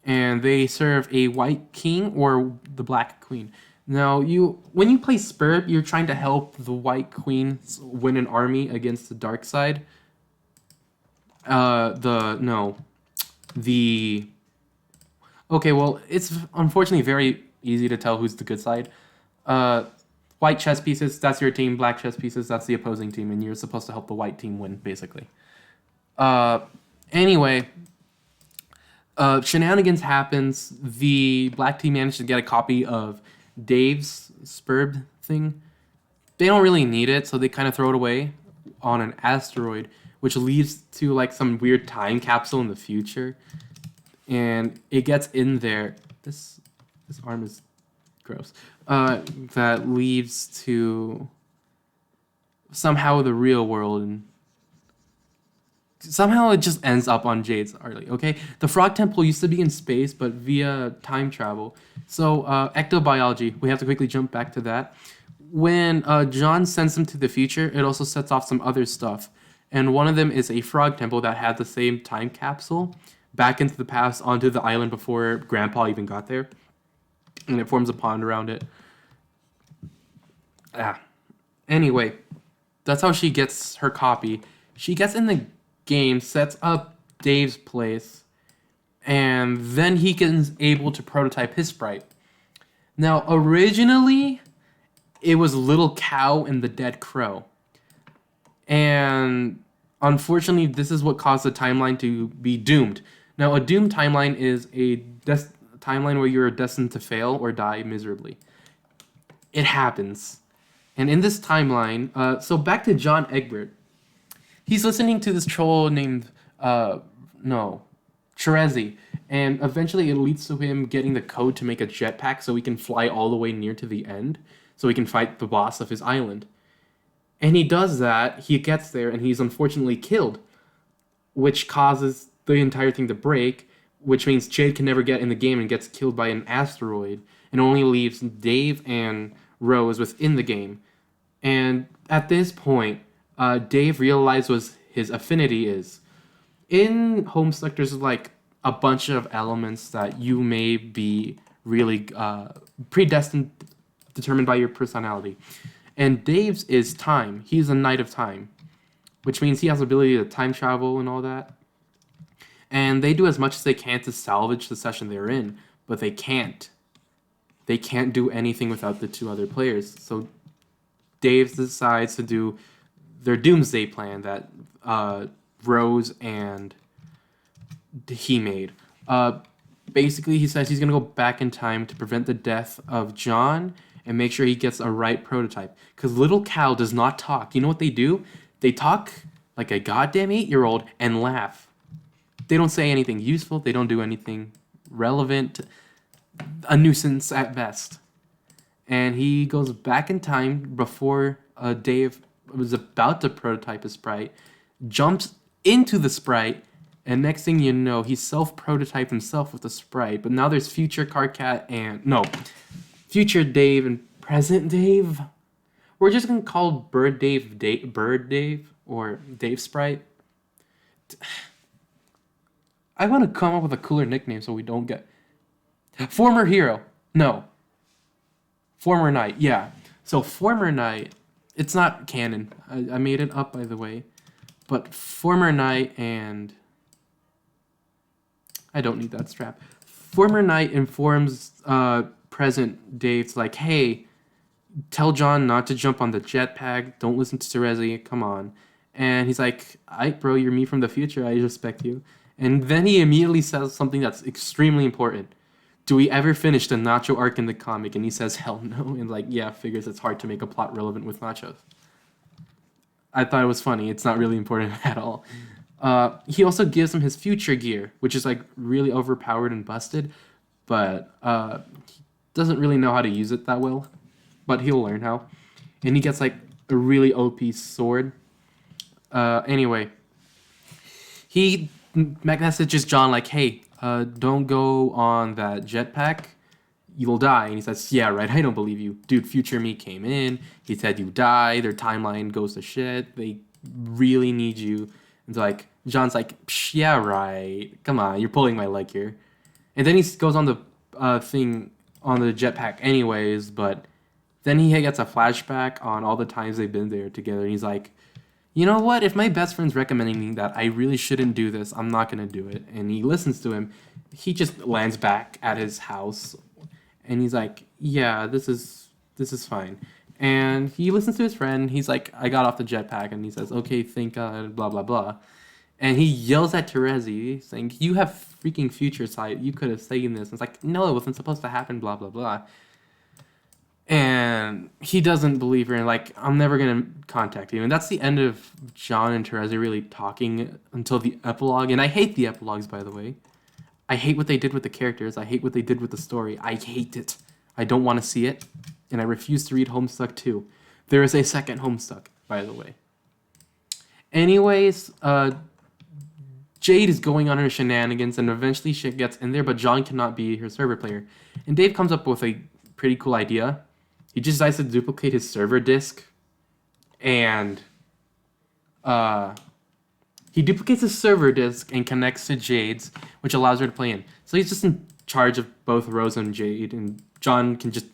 S1: and they serve a white king or the black queen. Now, when you play Spurb, you're trying to help the white queen win an army against the dark side. Okay, well, it's unfortunately very easy to tell who's the good side. White chess pieces, that's your team. Black chess pieces, that's the opposing team, and you're supposed to help the white team win, basically. Anyway, shenanigans happens. The black team managed to get a copy of Dave's Spurb thing. They don't really need it, so they kind of throw it away on an asteroid, which leads to like some weird time capsule in the future. And it gets in there. This arm is gross. That leads to somehow the real world, and somehow it just ends up on Jade's Arlie, okay? The Frog Temple used to be in space, but via time travel. So, ectobiology, we have to quickly jump back to that. When John sends them to the future, it also sets off some other stuff. And one of them is a Frog Temple that had the same time capsule back into the past onto the island before Grandpa even got there. And it forms a pond around it. Anyway, that's how she gets her copy. She gets in the game, sets up Dave's place, and then he is able to prototype his sprite. Now, originally, it was Little Cow and the Dead Crow. And unfortunately, this is what caused the timeline to be doomed. Now, a doomed timeline is a timeline where you're destined to fail or die miserably. It happens. And in this timeline, so back to John Egbert. He's listening to this troll named, Cherezi. And eventually it leads to him getting the code to make a jetpack so he can fly all the way near to the end, so he can fight the boss of his island. And he does that, he gets there, and he's unfortunately killed, which causes the entire thing to break, which means Jade can never get in the game and gets killed by an asteroid, and only leaves Dave and Rose within the game. And at this point, Dave realized what his affinity is. In Homestuck, there's like a bunch of elements that you may be really predestined, determined by your personality. And Dave's is time. He's a knight of time, which means he has the ability to time travel and all that. And they do as much as they can to salvage the session they're in, but they can't. They can't do anything without the two other players. So Dave decides to do their doomsday plan that Rose and he made. Basically, he says he's going to go back in time to prevent the death of John and make sure he gets a right prototype. Because little Cal does not talk. You know what they do? They talk like a goddamn 8-year-old and laugh. They don't say anything useful. They don't do anything relevant. A nuisance at best. And he goes back in time before Dave was about to prototype a sprite, jumps into the sprite, and next thing you know, he self-prototyped himself with the sprite. But now there's future Carcat and... No. Future Dave and present Dave. We're just going to call Bird Dave, or Dave Sprite. I want to come up with a cooler nickname so we don't get... Former Hero. No. Former Knight. Yeah. So Former Knight, it's not canon. I made it up, by the way. But Former Knight and... I don't need that strap. Former Knight informs present Dave's like, hey, tell John not to jump on the jetpack. Don't listen to Terezi. Come on. And he's like, aight, bro, you're me from the future. I respect you. And then he immediately says something that's extremely important. Do we ever finish the Nacho arc in the comic? And he says, hell no. And like, yeah, figures it's hard to make a plot relevant with Nachos. I thought it was funny. It's not really important at all. He also gives him his future gear, which is like really overpowered and busted, but he doesn't really know how to use it that well, but he'll learn how. And he gets like a really OP sword. Anyway, he messages John like, hey, don't go on that jetpack. You'll die. And he says, yeah, right, I don't believe you. Dude, future me came in. He said you die. Their timeline goes to shit. They really need you. And so, like, John's like, yeah, right. Come on, you're pulling my leg here. And then he goes on the thing on the jetpack anyways, but then he gets a flashback on all the times they've been there together. And he's like, you know what? If my best friend's recommending me that I really shouldn't do this, I'm not going to do it. And he listens to him. He just lands back at his house. And he's like, yeah, this is fine. And he listens to his friend. He's like, I got off the jetpack. And he says, okay, thank God, blah, blah, blah. And he yells at Terezi, saying, you have freaking future sight. You could have seen this. And it's like, no, it wasn't supposed to happen, blah, blah, blah. And he doesn't believe her. And like, I'm never going to contact you. And that's the end of John and Terezi really talking until the epilogue. And I hate the epilogues, by the way. I hate what they did with the characters. I hate what they did with the story. I hate it. I don't want to see it. And I refuse to read Homestuck 2. There is a second Homestuck, by the way. Anyways, Jade is going on her shenanigans, and eventually she gets in there, but John cannot be her server player. And Dave comes up with a pretty cool idea. He just decides to duplicate his server disk, and he duplicates his server disk and connects to Jade's, which allows her to play in. So he's just in charge of both Rose and Jade, and John can just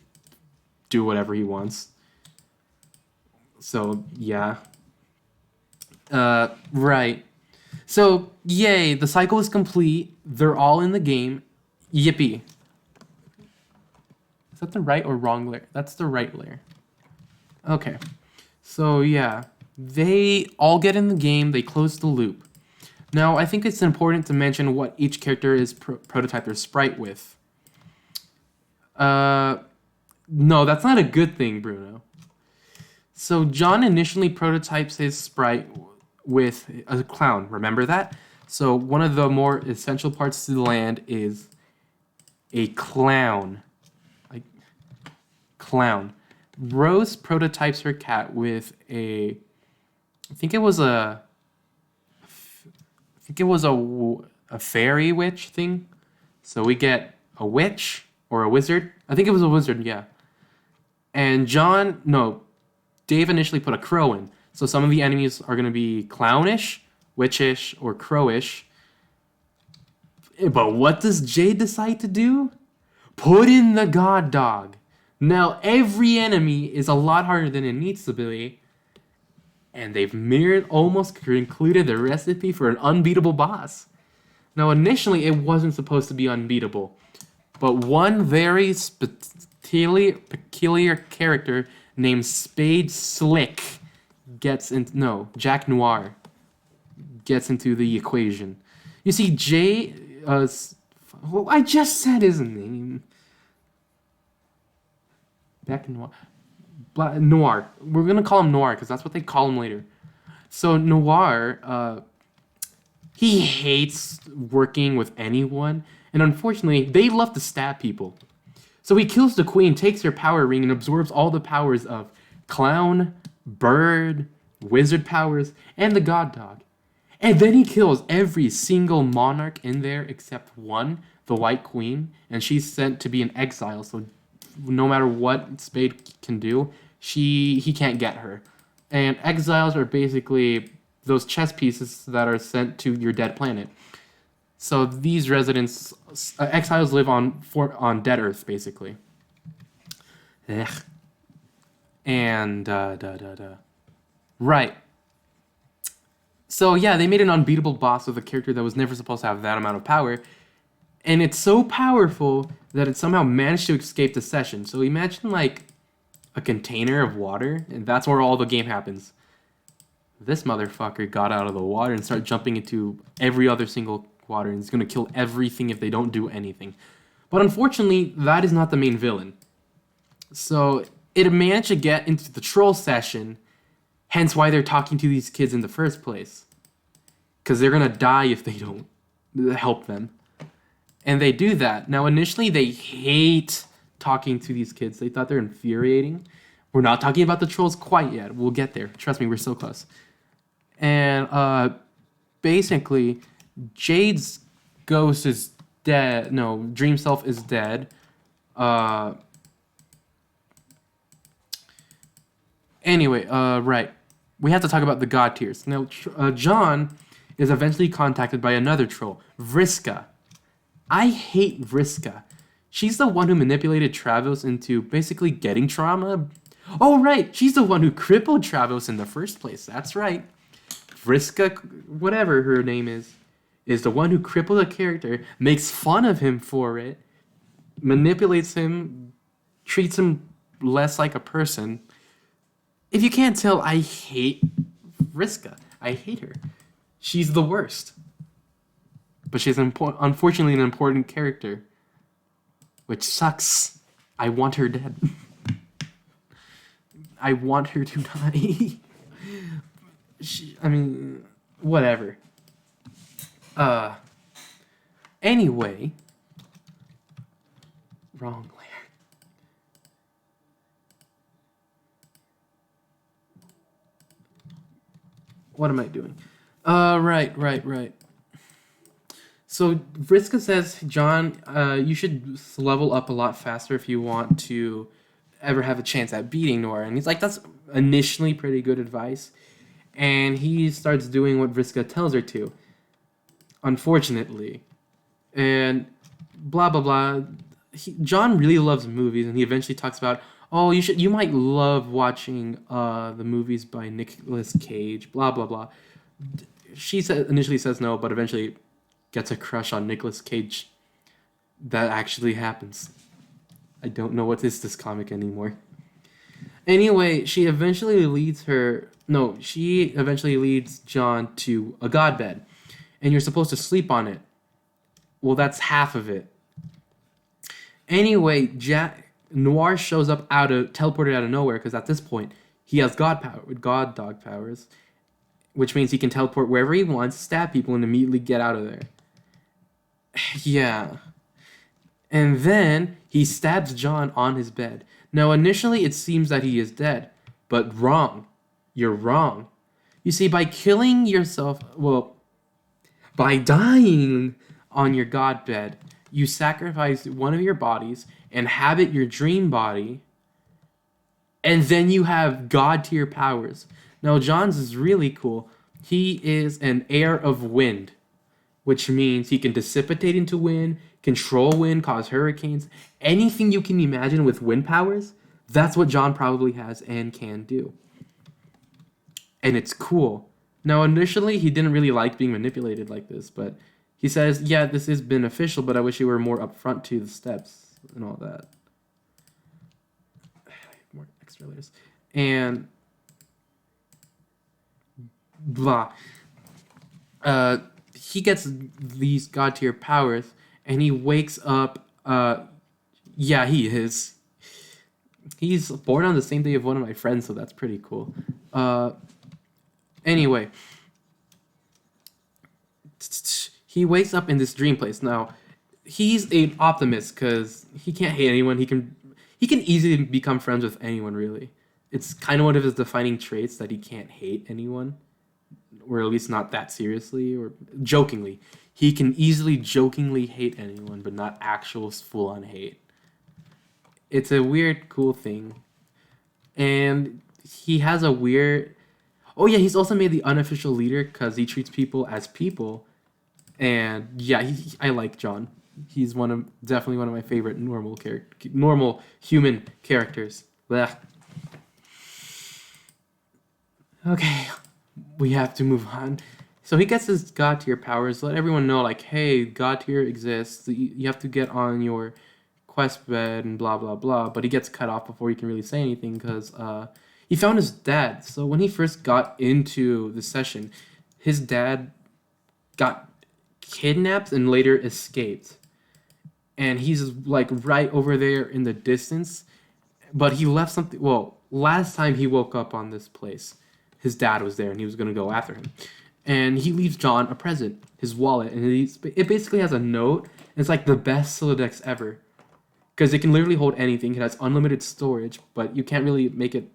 S1: do whatever he wants. So, yeah. Right. So, yay, the cycle is complete. They're all in the game. Yippee. Is that the right or wrong layer? That's the right layer. Okay. So, yeah. They all get in the game. They close the loop. Now, I think it's important to mention what each character is prototyped their sprite with. No, that's not a good thing, Bruno. So John initially prototypes his sprite with a clown. Remember that? So one of the more essential parts to the land is a clown. Like clown. Rose prototypes her cat with a, I think it was a fairy witch thing. So we get a witch or a wizard. I think it was a wizard, yeah. And Dave initially put a crow in. So some of the enemies are going to be clownish, witchish, or crowish. But what does Jade decide to do? Put in the god dog. Now, every enemy is a lot harder than it needs to be. And they've almost concluded the recipe for an unbeatable boss. Now, initially, it wasn't supposed to be unbeatable. But one very peculiar character named Spade Slick Jack Noir gets into the equation. You see, I just said his name. Jack Noir. Noir. We're going to call him Noir because that's what they call him later. So Noir, he hates working with anyone. And unfortunately, they love to stab people. So he kills the queen, takes her power ring, and absorbs all the powers of clown, bird, wizard powers, and the god dog. And then he kills every single monarch in there except one, the White Queen. And she's sent to be in exile, so no matter what Spade can do, he can't get her. And exiles are basically those chess pieces that are sent to your dead planet. So these exiles live on dead Earth, basically. Ugh. And right. So yeah, they made an unbeatable boss with a character that was never supposed to have that amount of power, and it's so powerful that it somehow managed to escape the session. So imagine like a container of water, and that's where all the game happens. This motherfucker got out of the water and started jumping into every other single water, and he's going to kill everything if they don't do anything. But unfortunately, that is not the main villain. So it managed to get into the troll session, hence why they're talking to these kids in the first place. Because they're going to die if they don't help them. And they do that. Now, initially, they hate talking to these kids. They thought they're infuriating. We're not talking about the trolls quite yet. We'll get there. Trust me, we're so close. And basically, Jade's ghost is dead. No, dream self is dead. Anyway, right. We have to talk about the god tiers. Now, John is eventually contacted by another troll, Vriska. I hate Vriska. She's the one who manipulated Travos into basically getting trauma. Oh, right. She's the one who crippled Travos in the first place. That's right. Vriska, whatever her name is the one who crippled a character, makes fun of him for it, manipulates him, treats him less like a person. If you can't tell, I hate Vriska. I hate her. She's the worst. But she's unfortunately an important character, which sucks. I want her dead. I want her to die. Whatever. Anyway. Wrong layer. What am I doing? Right. So Vriska says, John, you should level up a lot faster if you want to ever have a chance at beating Nora. And he's like, that's initially pretty good advice. And he starts doing what Vriska tells her to. Unfortunately. And blah, blah, blah. John really loves movies, and he eventually talks about, oh, you might love watching the movies by Nicolas Cage, blah, blah, blah. She initially says no, but eventually gets a crush on Nicolas Cage. That actually happens. I don't know what is this comic anymore. Anyway, she eventually leads John to a god bed. And you're supposed to sleep on it. Well, that's half of it. Anyway, Noir shows up teleported out of nowhere, because at this point, he has god dog powers. which means he can teleport wherever he wants, stab people, and immediately get out of there. Yeah. And then he stabs John on his bed. Now, initially, it seems that he is dead, but wrong. You're wrong. You see, by killing yourself, well, by dying on your god bed, you sacrifice one of your bodies, inhabit your dream body, and then you have god tier powers. Now, John's is really cool. He is an heir of wind, which means he can dissipate into wind, control wind, cause hurricanes, anything you can imagine with wind powers. That's what John probably has and can do. And it's cool. Now, initially, he didn't really like being manipulated like this, but he says, yeah, this is beneficial, but I wish you were more upfront to the steps and all that. More extra layers. And blah. He gets these god tier powers, and he wakes up. Yeah, he is. He's born on the same day of one of my friends, so that's pretty cool. Anyway, he wakes up in this dream place. Now, he's an optimist because he can't hate anyone. He can easily become friends with anyone, really. It's kind of one of his defining traits that he can't hate anyone, or at least not that seriously or jokingly. He can easily jokingly hate anyone, but not actual full-on hate. It's a weird, cool thing. And he has a weird... Oh yeah, he's also made the unofficial leader because he treats people as people. And yeah, I like John. He's definitely one of my favorite normal human characters. Blech. Okay, we have to move on. So he gets his god tier powers. Let everyone know, like, hey, god tier exists. You have to get on your quest bed and blah blah blah. But he gets cut off before he can really say anything because he found his dad. So when he first got into the session, his dad got kidnapped and later escaped. And he's like right over there in the distance. But he left something. Well, last time he woke up on this place, his dad was there and he was going to go after him. And he leaves John a present, his wallet. And it basically has a note. It's like the best Silodex ever. Because it can literally hold anything. It has unlimited storage, but you can't really make it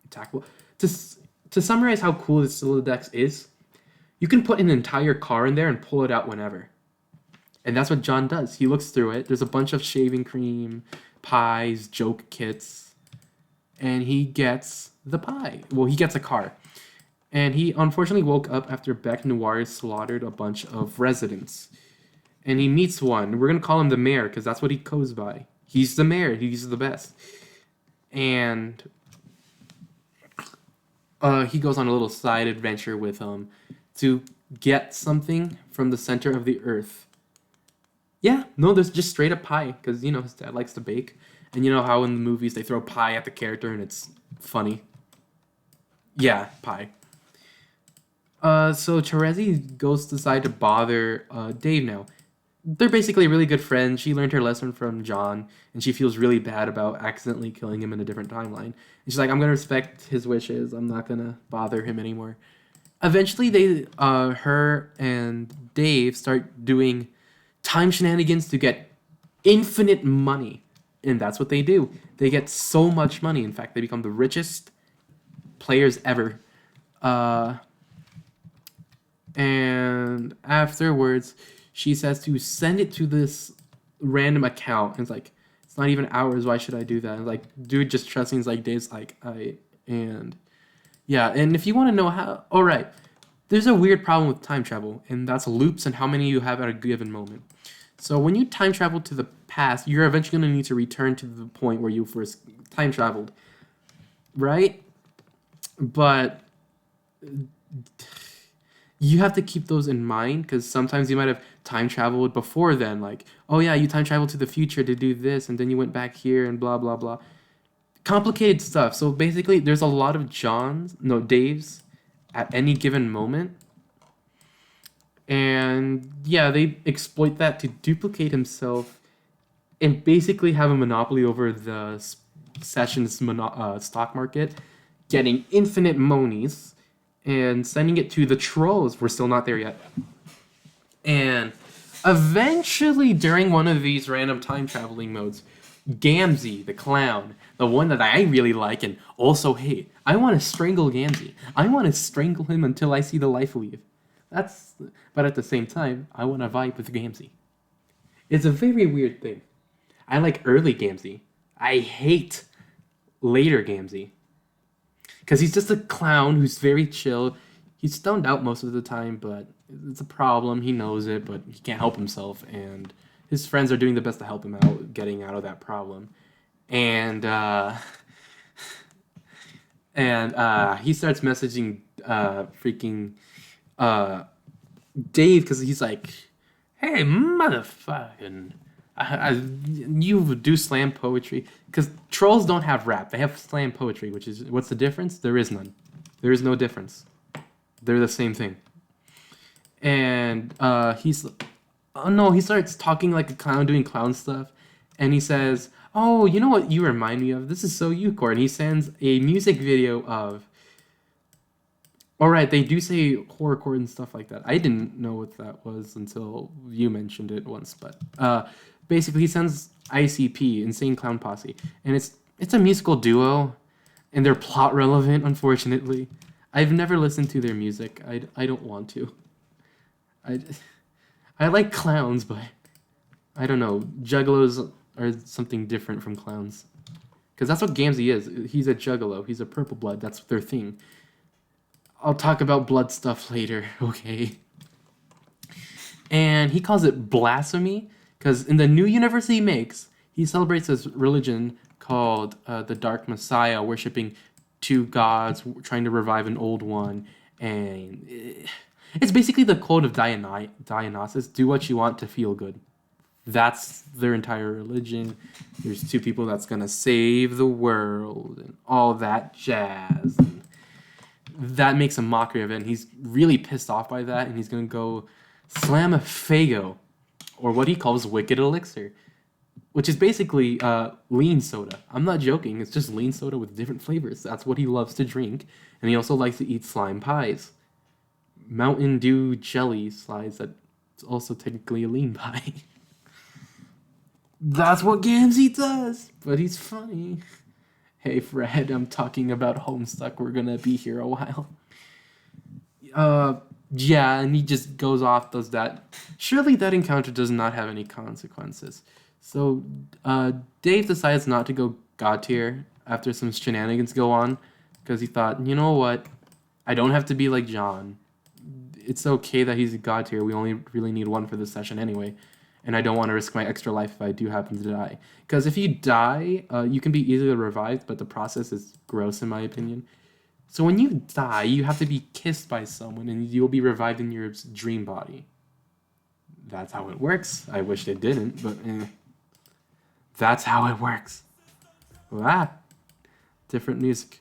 S1: attackable. To summarize how cool this Silodex is, you can put an entire car in there and pull it out whenever. And that's what John does. He looks through it. There's a bunch of shaving cream, pies, joke kits. And he gets the pie. Well, he gets a car. And he unfortunately woke up after Bec Noir slaughtered a bunch of residents. And he meets one. We're going to call him the mayor because that's what he goes by. He's the mayor. He's the best. And he goes on a little side adventure with him to get something from the center of the earth. Yeah, no, there's just straight up pie because, you know, his dad likes to bake. And you know how in the movies they throw pie at the character and it's funny? Yeah, pie. So Terezi goes to decide to bother Dave now. They're basically really good friends. She learned her lesson from John, and she feels really bad about accidentally killing him in a different timeline. And she's like, I'm going to respect his wishes. I'm not going to bother him anymore. Eventually, her and Dave start doing time shenanigans to get infinite money. And that's what they do. They get so much money. In fact, they become the richest players ever. And afterwards, she says to send it to this random account. And it's like, it's not even ours. Why should I do that? And like, dude, just trusting. It's like, Dave's like, yeah. And if you want to know how, all right, there's a weird problem with time travel, and that's loops and how many you have at a given moment. So when you time travel to the past, you're eventually going to need to return to the point where you first time traveled, right? But you have to keep those in mind because sometimes you might have time traveled before then. Like, oh yeah, you time traveled to the future to do this, and then you went back here and blah, blah, blah. Complicated stuff. So basically, there's a lot of Daves at any given moment. And yeah, they exploit that to duplicate himself and basically have a monopoly over the sessions stock market, getting infinite monies. and sending it to the trolls. We're still not there yet. And eventually, during one of these random time traveling modes, Gamzee, the clown, the one that I really like and also hate, I want to strangle Gamzee. I want to strangle him until I see the life leave. But at the same time, I want to vibe with Gamzee. It's a very weird thing. I like early Gamzee. I hate later Gamzee. Because he's just a clown who's very chill. He's stoned out most of the time, but it's a problem. He knows it, but he can't help himself. And his friends are doing the best to help him out, getting out of that problem. And he starts messaging freaking Dave because he's like, "Hey, motherfucking, you do slam poetry." Because trolls don't have rap; they have slam poetry. Which is, what's the difference? There is none. There is no difference. They're the same thing. And he starts talking like a clown, doing clown stuff, and he says, "Oh, you know what you remind me of? This is so you, Core." And he sends a music video of. All right, they do say horrorcore and stuff like that. I didn't know what that was until you mentioned it once. But basically, he sends ICP, Insane Clown Posse, and it's a musical duo, and they're plot relevant. Unfortunately, I've never listened to their music. I don't want to. I like clowns, but I don't know. Juggalos are something different from clowns, because that's what Gamzee is. He's a juggalo. He's a purple blood. That's their thing. I'll talk about blood stuff later, okay? And he calls it blasphemy because in the new universe he makes, he celebrates this religion called the Dark Messiah, worshiping two gods, trying to revive an old one. And it's basically the quote of Dionysus, do what you want to feel good. That's their entire religion. There's two people that's going to save the world and all that jazz. That makes a mockery of it, and he's really pissed off by that, and he's gonna go slam a Fago, or what he calls Wicked Elixir, which is basically lean soda. I'm not joking, it's just lean soda with different flavors. That's what he loves to drink, and he also likes to eat slime pies. Mountain Dew jelly slides, that's also technically a lean pie. That's what Gamzee does, but he's funny. Hey Fred, I'm talking about Homestuck. We're gonna be here a while. Yeah, and he just goes off, does that. Surely that encounter does not have any consequences. So, Dave decides not to go God tier after some shenanigans go on, because he thought, you know what, I don't have to be like John. It's okay that he's a God tier. We only really need one for this session anyway. And I don't want to risk my extra life if I do happen to die. Because if you die, you can be easily revived, but the process is gross in my opinion. So when you die, you have to be kissed by someone, and you'll be revived in your dream body. That's how it works. I wish they didn't, but that's how it works. Different music.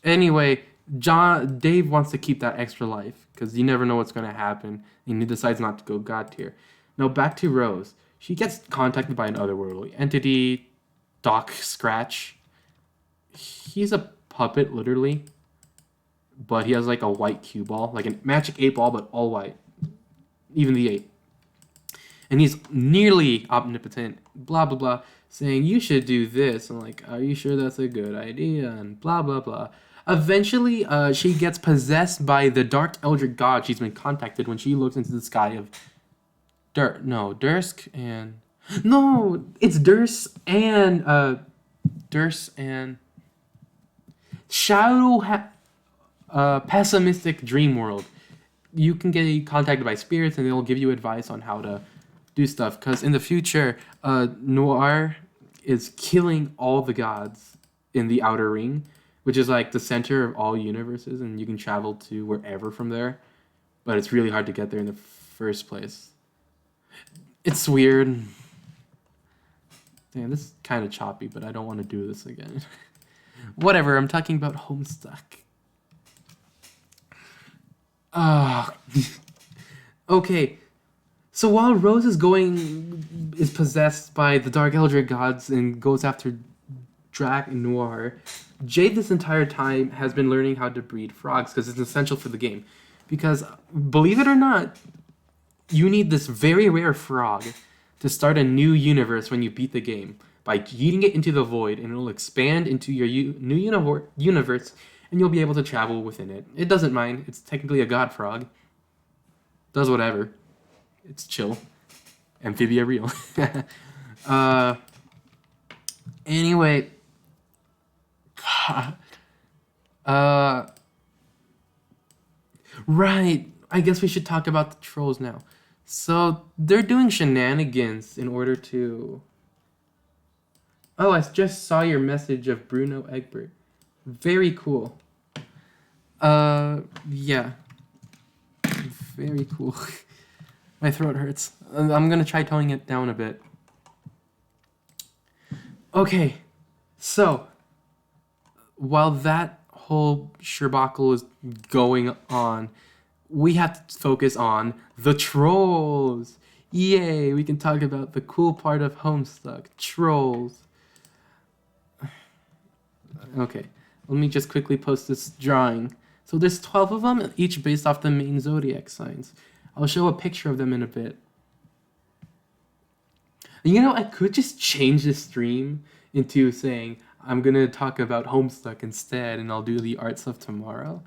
S1: Anyway, Dave wants to keep that extra life, because you never know what's going to happen, and he decides not to go God tier. Now back to Rose. She gets contacted by an otherworldly entity, Doc Scratch. He's a puppet, literally. But he has like a white cue ball, like a magic 8 ball, but all white. Even the 8. And he's nearly omnipotent, blah, blah, blah, saying, you should do this. I'm like, are you sure that's a good idea? And blah, blah, blah. Eventually, she gets possessed by the Dark Eldritch God she's been contacted when she looks into the sky of... Dursk and... No, it's Durst and... Pessimistic Dream World. You can get contacted by spirits and they'll give you advice on how to do stuff. Because in the future, Noir is killing all the gods in the Outer Ring, which is like the center of all universes, and you can travel to wherever from there. But it's really hard to get there in the first place. It's weird. Damn, this is kind of choppy, but I don't want to do this again. Whatever, I'm talking about Homestuck. Okay, so while Rose is possessed by the Dark Eldritch gods and goes after Drac Noir, Jade this entire time has been learning how to breed frogs because it's essential for the game. Because, believe it or not, you need this very rare frog to start a new universe when you beat the game by yeeting it into the void, and it'll expand into your new universe, and you'll be able to travel within it. It doesn't mind. It's technically a god frog. Does whatever. It's chill. Amphibia real. Anyway. Right. I guess we should talk about the trolls now. So, they're doing shenanigans in order to... Oh, I just saw your message of Bruno Egbert. Very cool. Yeah. Very cool. My throat hurts. I'm gonna try toning it down a bit. Okay, so while that whole sherbuckle is going on, we have to focus on the trolls. Yay, we can talk about the cool part of Homestuck, trolls. Okay, let me just quickly post this drawing. So there's 12 of them, each based off the main zodiac signs. I'll show a picture of them in a bit. You know, I could just change the stream into saying, I'm gonna talk about Homestuck instead, and I'll do the art stuff tomorrow.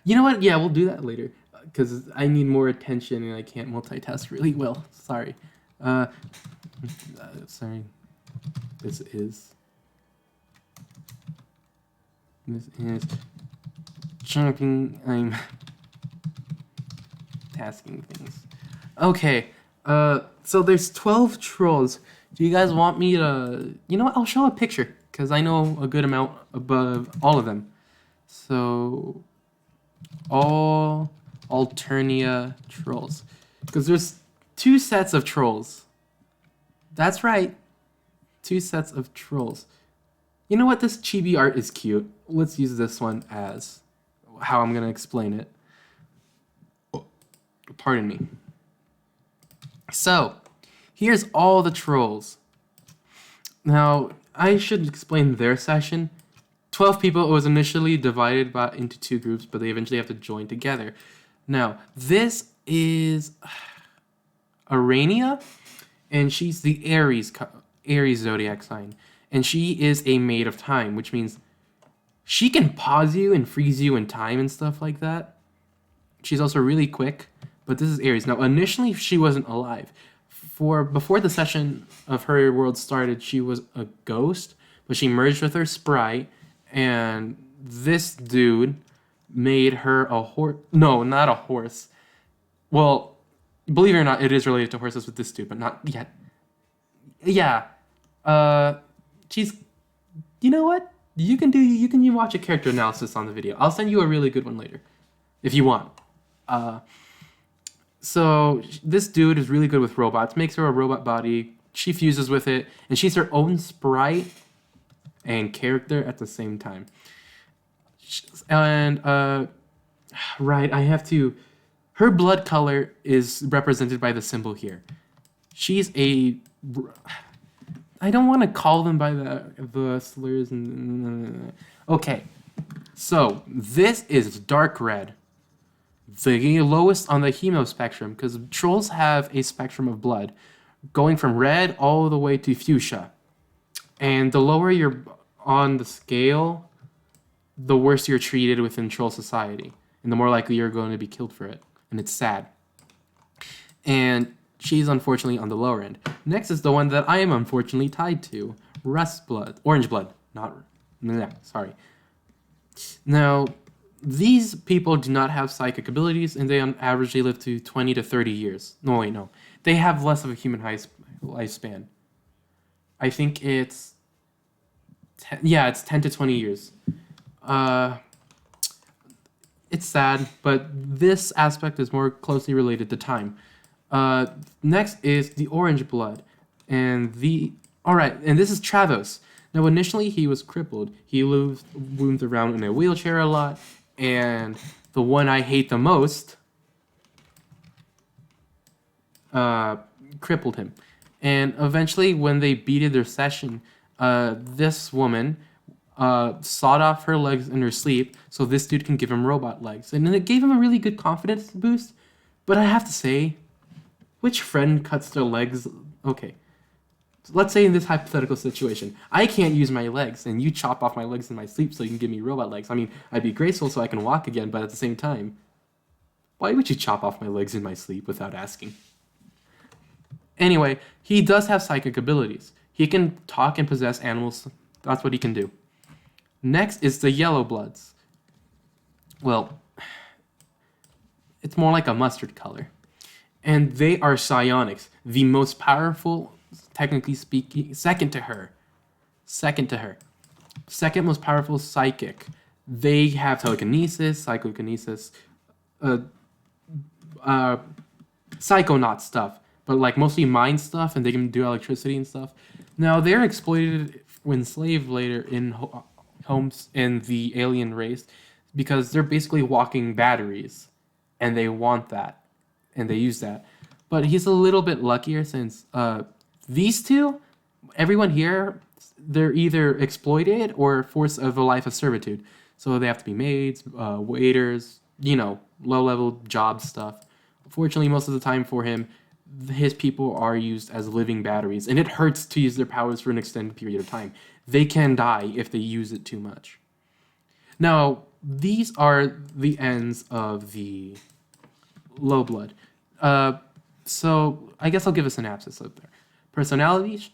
S1: You know what? Yeah, we'll do that later, because I need more attention and I can't multitask really well. Sorry. Sorry. This is chunking. I'm tasking things. Okay. So there's 12 trolls. Do you guys want me to... You know what? I'll show a picture, because I know a good amount above all of them. So... all Alternia trolls. Because there's 2 sets of trolls. That's right. 2 sets of trolls. You know what? This chibi art is cute. Let's use this one as how I'm going to explain it. Pardon me. So, here's all the trolls. Now, I should explain their session. 12 people. It was initially divided into 2 groups, but they eventually have to join together. Now, this is Arania, and she's the Aries zodiac sign. And she is a Maid of Time, which means she can pause you and freeze you in time and stuff like that. She's also really quick, but this is Aries. Now, initially, she wasn't alive. Before the session of her world started, she was a ghost, but she merged with her sprite, and this dude made her a horse. No, not a horse. Well, believe it or not, it is related to horses with this dude, but not yet. Yeah. She's... You know what? You can watch a character analysis on the video. I'll send you a really good one later, if you want. So this dude is really good with robots. Makes her a robot body. She fuses with it, and she's her own sprite and character at the same time. And right, I have to. Her blood color is represented by the symbol here. She's a. I don't want to call them by the slurs. Okay, so this is dark red. The lowest on the hemo spectrum, because trolls have a spectrum of blood going from red all the way to fuchsia. And the lower you're on the scale, the worse you're treated within troll society. And the more likely you're going to be killed for it. And it's sad. And she's unfortunately on the lower end. Next is the one that I am unfortunately tied to. Orange blood. Sorry. Now... these people do not have psychic abilities, and they averagely live to 20 to 30 years. No, wait, no. They have less of a human lifespan. I think it's... it's 10 to 20 years. It's sad, but this aspect is more closely related to time. Next is the orange blood. Alright, and this is Travos. Now, initially, he was crippled. He roamed around in a wheelchair a lot. And the one I hate the most crippled him. And eventually, when they beated their session, this woman sawed off her legs in her sleep so this dude can give him robot legs. And then it gave him a really good confidence boost. But I have to say, which friend cuts their legs? Okay. Let's say in this hypothetical situation, I can't use my legs, and you chop off my legs in my sleep so you can give me robot legs. I mean, I'd be grateful so I can walk again, but at the same time, why would you chop off my legs in my sleep without asking? Anyway, he does have psychic abilities. He can talk and possess animals. That's what he can do. Next is the Yellow Bloods. Well, it's more like a mustard color. And they are psionics, the most powerful, technically speaking, second to her. Second most powerful psychic. They have telekinesis, psychokinesis, psychonaut stuff, but like mostly mind stuff, and they can do electricity and stuff. Now they're exploited when enslaved later in homes in the alien race because they're basically walking batteries, and they want that, and they use that. But he's a little bit luckier since these two, everyone here, they're either exploited or forced of a life of servitude. So they have to be maids, waiters, low-level job stuff. Fortunately, most of the time for him, his people are used as living batteries, and it hurts to use their powers for an extended period of time. They can die if they use it too much. Now, these are the ends of the low blood. So I guess I'll give a synopsis up there. Personalities,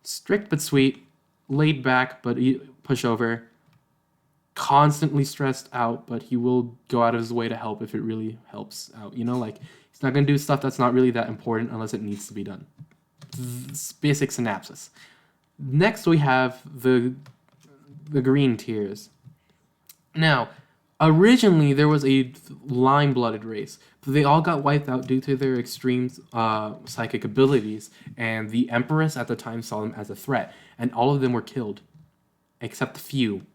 S1: strict but sweet, laid back but pushover, constantly stressed out, but he will go out of his way to help if it really helps out. He's not going to do stuff that's not really that important unless it needs to be done. Basic synopsis. Next we have the green tiers. Now, originally there was a lime-blooded race, but they all got wiped out due to their extreme psychic abilities, and the Empress at the time saw them as a threat, and all of them were killed, except a few.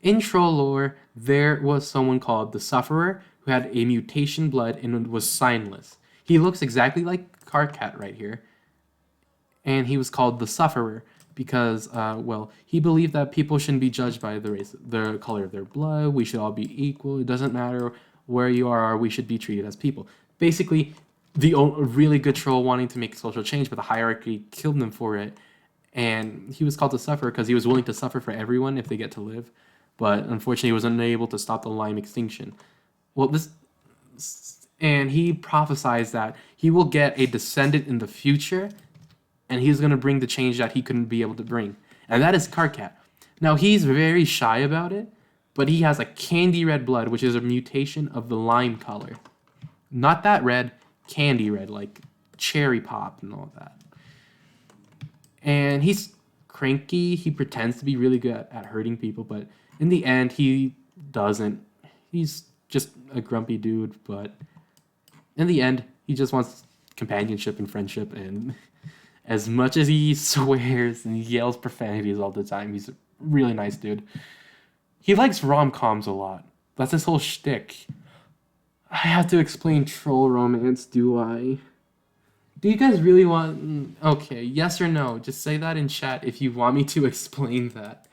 S1: In troll lore, there was someone called the Sufferer who had a mutation blood and was signless. He looks exactly like Karkat right here, and he was called the Sufferer because, he believed that people shouldn't be judged by the color of their blood. We should all be equal. It doesn't matter where you are. We should be treated as people. Basically, the really good troll wanting to make social change, but the hierarchy killed him for it. And he was called the Sufferer because he was willing to suffer for everyone if they get to live. But unfortunately, he was unable to stop the lime extinction. And he prophesied that he will get a descendant in the future, and he's going to bring the change that he couldn't be able to bring. And that is Karkat. Now, he's very shy about it, but he has a candy red blood, which is a mutation of the lime color. Not that red, candy red, like cherry pop and all that. And he's cranky. He pretends to be really good at hurting people, but in the end, he doesn't. He's just a grumpy dude, but in the end, he just wants companionship and friendship. And as much as he swears and yells profanities all the time, he's a really nice dude. He likes rom-coms a lot. That's his whole shtick. I have to explain troll romance, do I? Do you guys really want... Okay, yes or no? Just say that in chat if you want me to explain that.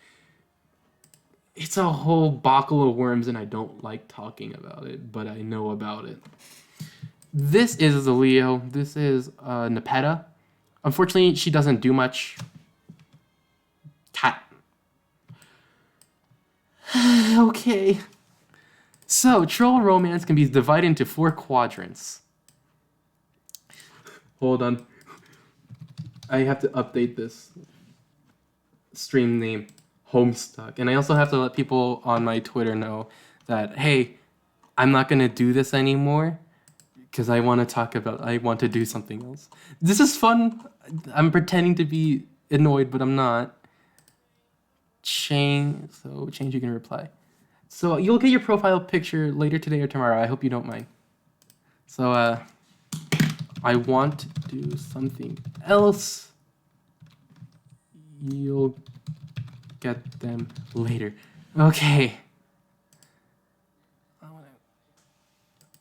S1: It's a whole bottle of worms and I don't like talking about it, but I know about it. This is the Leo. This is Nepeta. Unfortunately, she doesn't do much. Cat. Okay. So, troll romance can be divided into 4 quadrants. Hold on. I have to update this stream name, Homestuck. And I also have to let people on my Twitter know that, hey, I'm not going to do this anymore because I want to do something else. This is fun. I'm pretending to be annoyed, but I'm not. Change, you can reply. So you'll get your profile picture later today or tomorrow. I hope you don't mind. So, I want to do something else. You'll get them later. Okay.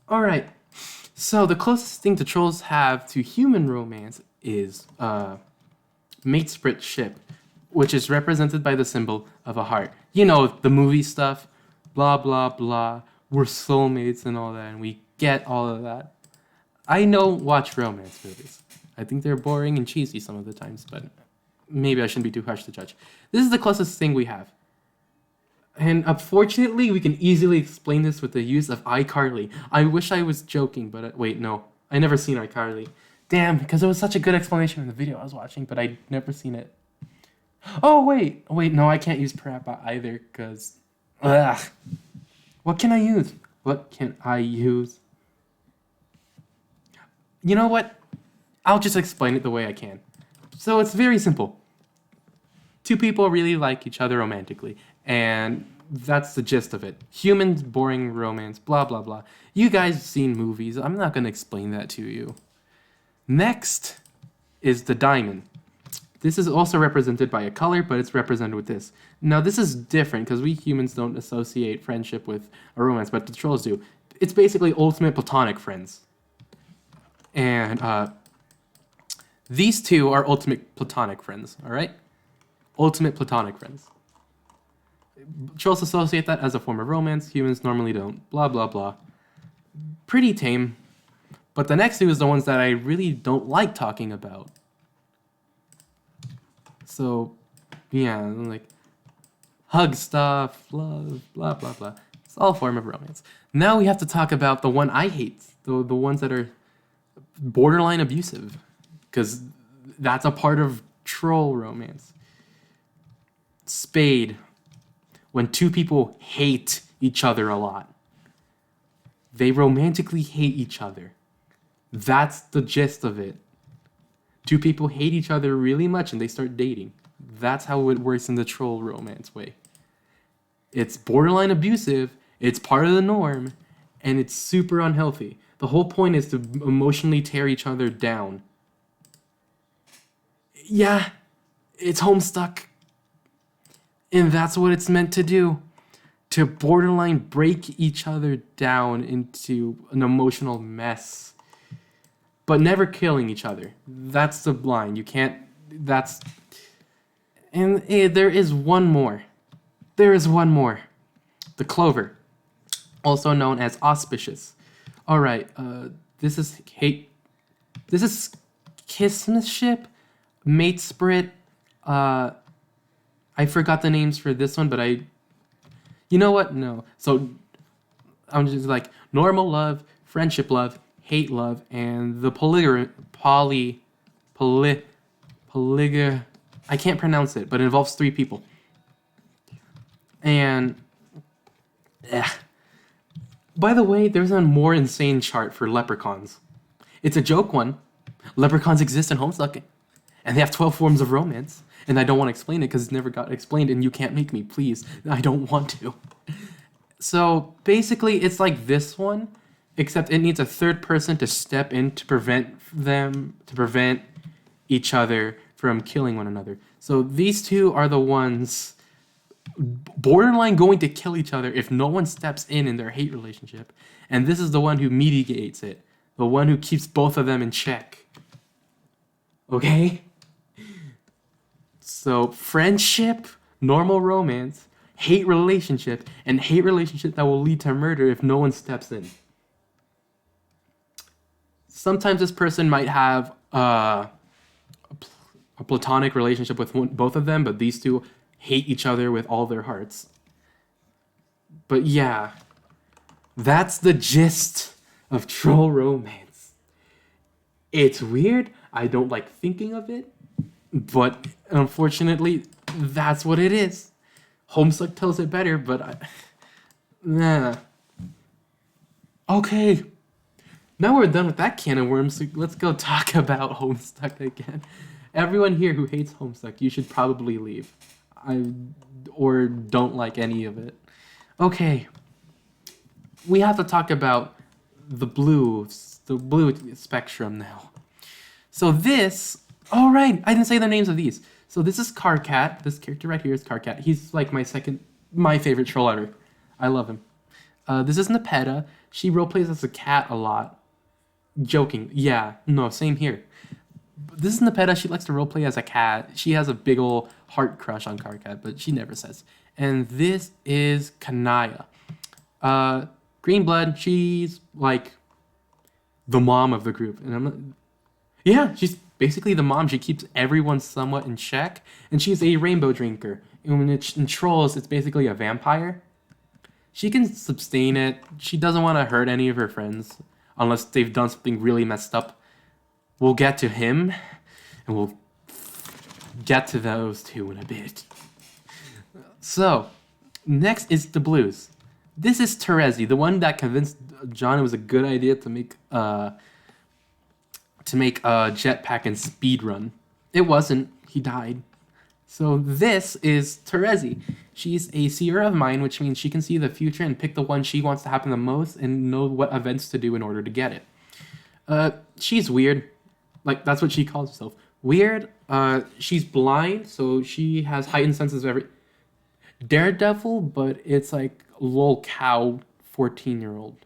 S1: Alright. So the closest thing to trolls have to human romance is mate split ship. which is represented by the symbol of a heart. You know, the movie stuff, blah, blah, blah. We're soulmates and all that, and we get all of that. I don't watch romance movies. I think they're boring and cheesy some of the times, but maybe I shouldn't be too harsh to judge. This is the closest thing we have. And unfortunately, we can easily explain this with the use of iCarly. I wish I was joking, but wait, no. I never seen iCarly. Damn, because it was such a good explanation in the video I was watching, but I'd never seen it. Oh, wait, no, I can't use Parappa either, because... What can I use? What can I use? You know what? I'll just explain it the way I can. So it's very simple. Two people really like each other romantically, and that's the gist of it. Humans, boring romance, blah, blah, blah. You guys have seen movies. I'm not going to explain that to you. Next is the diamond. This is also represented by a color, but it's represented with this. Now, this is different because we humans don't associate friendship with a romance, but the trolls do. It's basically ultimate platonic friends. And these two are ultimate platonic friends, all right? Ultimate platonic friends. Trolls associate that as a form of romance. Humans normally don't. Blah, blah, blah. Pretty tame. But the next two is the ones that I really don't like talking about. So, yeah, like hug stuff, love, blah, blah, blah. It's all a form of romance. Now we have to talk about the one I hate, the ones that are borderline abusive, because that's a part of troll romance. Spade. When two people hate each other a lot. They romantically hate each other. That's the gist of it. Two people hate each other really much and they start dating. That's how it works in the troll romance way. It's borderline abusive, it's part of the norm, and it's super unhealthy. The whole point is to emotionally tear each other down. Yeah, it's homestuck. And that's what it's meant to do. To borderline break each other down into an emotional mess. But never killing each other. That's the line. You can't... That's... And there is one more. There is one more. The clover. Also known as auspicious. Alright, this is hate... This is kissmanship, mate spirit, I forgot the names for this one, but you know what? No. So I'm just like normal love, friendship love, hate love, and the I can't pronounce it, but it involves 3 people. And by the way, there's a more insane chart for leprechauns. It's a joke one. Leprechauns exist in Homestuck, and they have 12 forms of romance. And I don't want to explain it because it never got explained, and you can't make me, please. I don't want to. So basically, it's like this one, except it needs a third person to step in to prevent each other from killing one another. So these two are the ones borderline going to kill each other if no one steps in their hate relationship. And this is the one who mediates it, the one who keeps both of them in check. Okay? So friendship, normal romance, hate relationship, and hate relationship that will lead to murder if no one steps in. Sometimes this person might have a platonic relationship with both of them, but these two hate each other with all their hearts. But yeah, that's the gist of troll romance. It's weird. I don't like thinking of it. But unfortunately, that's what it is. Homestuck tells it better, but nah. Okay. Now we're done with that can of worms, so let's go talk about Homestuck again. Everyone here who hates Homestuck, you should probably leave. Or don't like any of it. Okay. We have to talk about the blue spectrum now. So this... All right, I didn't say the names of these. So this is Carcat. This character right here is Carcat. He's like my favorite troll ever. I love him. This is Nepeta. She roleplays as a cat a lot. Joking. Yeah, no, same here. This is Nepeta. She likes to roleplay as a cat. She has a big ol' heart crush on Karkat, but she never says. And this is Kanaya. Green blood. She's like the mom of the group, and I'm not. Yeah, she's basically the mom. She keeps everyone somewhat in check, and she's a rainbow drinker. And when it's in trolls, it's basically a vampire. She can sustain it. She doesn't want to hurt any of her friends unless they've done something really messed up. We'll get to him, and we'll get to those two in a bit. So, next is the blues. This is Terezi, the one that convinced John it was a good idea to make a jetpack and speed run. It wasn't. He died. So this is Terezi. She's a seer of mind, which means she can see the future and pick the one she wants to happen the most and know what events to do in order to get it. She's weird. Like, that's what she calls herself. Weird. She's blind, so she has heightened senses of every... Daredevil, but it's like lol cow 14-year-old,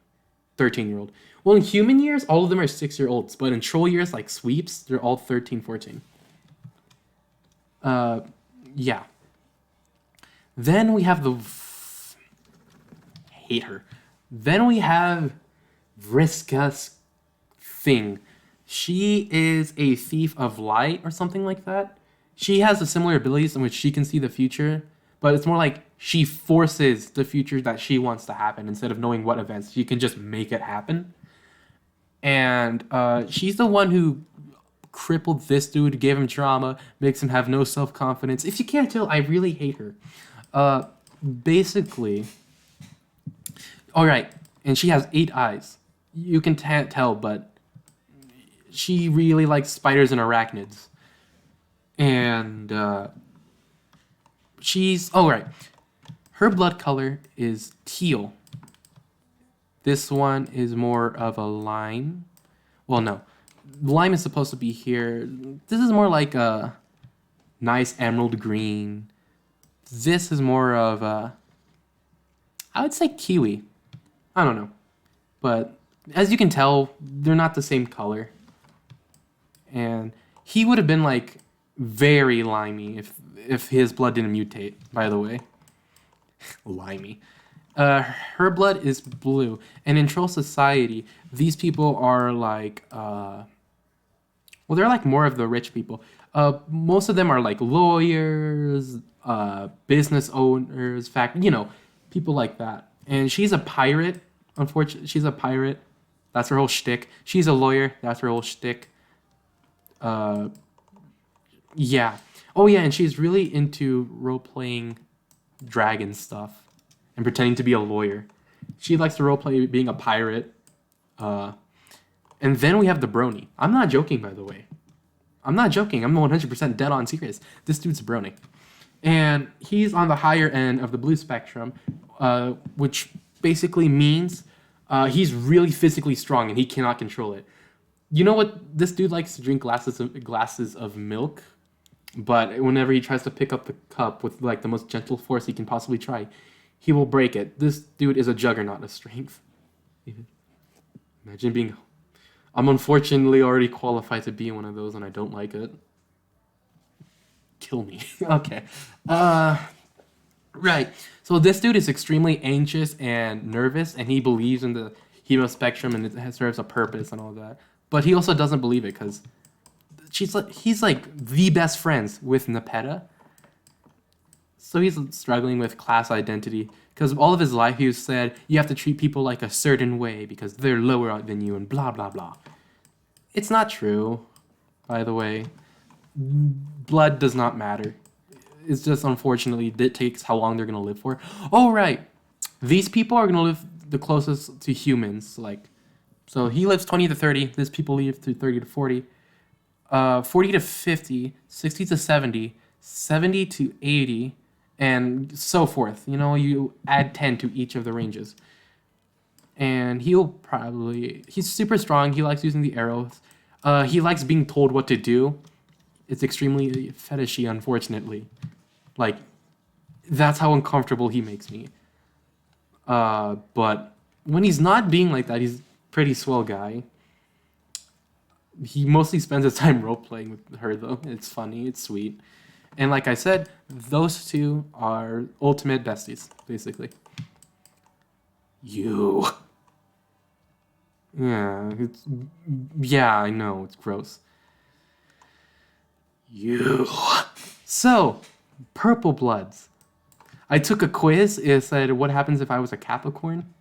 S1: 13-year-old. Well, in human years, all of them are 6-year-olds, but in troll years, like sweeps, they're all 13, 14. Yeah. Then we have hate her. Then we have Vriska's thing. She is a thief of light or something like that. She has a similar abilities in which she can see the future, but it's more like she forces the future that she wants to happen instead of knowing what events. She can just make it happen. And she's the one who crippled this dude, gave him trauma, makes him have no self-confidence. If you can't tell, I really hate her. Basically... Alright, and she has 8 eyes. You can tell, but she really likes spiders and arachnids. And she's... Oh, right. Her blood color is teal. This one is more of a lime. Well, no. Lime is supposed to be here. This is more like a nice emerald green. This is more of a... I would say kiwi. I don't know. But as you can tell, they're not the same color. And he would have been like very limey if his blood didn't mutate, by the way. Limey. Her blood is blue. And in Troll Society, these people are like... well, they're like more of the rich people. Most of them are like lawyers, business owners, people like that. And she's a pirate. Unfortunately, she's a pirate. That's her whole shtick. She's a lawyer. That's her whole shtick. Yeah. Oh, yeah, and she's really into role-playing dragon stuff and pretending to be a lawyer. She likes to roleplay being a pirate. And then we have the brony. I'm not joking, by the way. I'm not joking. I'm 100% dead on serious. This dude's a brony. And he's on the higher end of the blue spectrum, which basically means he's really physically strong and he cannot control it. You know what? This dude likes to drink glasses of milk, but whenever he tries to pick up the cup with like the most gentle force he can possibly try, he will break it. This dude is a juggernaut of strength. Imagine being... I'm unfortunately already qualified to be one of those and I don't like it. Kill me. Okay. Right. So this dude is extremely anxious and nervous, and he believes in the hero spectrum and it serves a purpose and all that. But he also doesn't believe it because he's like the best friends with Nepeta. So he's struggling with class identity because all of his life he said you have to treat people like a certain way because they're lower than you and blah, blah, blah. It's not true, by the way. Blood does not matter. It's just unfortunately dictates how long they're going to live for. Oh, right. These people are going to live the closest to humans. So he lives 20 to 30. These people live to 30 to 40. 40 to 50. 60 to 70. 70 to 80. And so forth. You add 10 to each of the ranges. And he's super strong. He likes using the arrows. He likes being told what to do. It's extremely fetishy, unfortunately. That's how uncomfortable he makes me. But when he's not being like that, he's a pretty swell guy. He mostly spends his time role playing with her though. It's funny, it's sweet. And like I said, those two are ultimate besties, basically. You. Yeah, yeah, I know, it's gross. You. So, purple bloods. I took a quiz. It said, what happens if I was a Capricorn?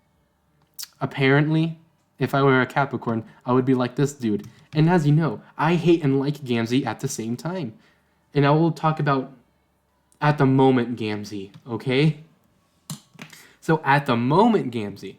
S1: Apparently, if I were a Capricorn, I would be like this dude. And as you know, I hate and like Gamzee at the same time. And I will talk about at the moment Gamzee, okay? So at the moment Gamzee.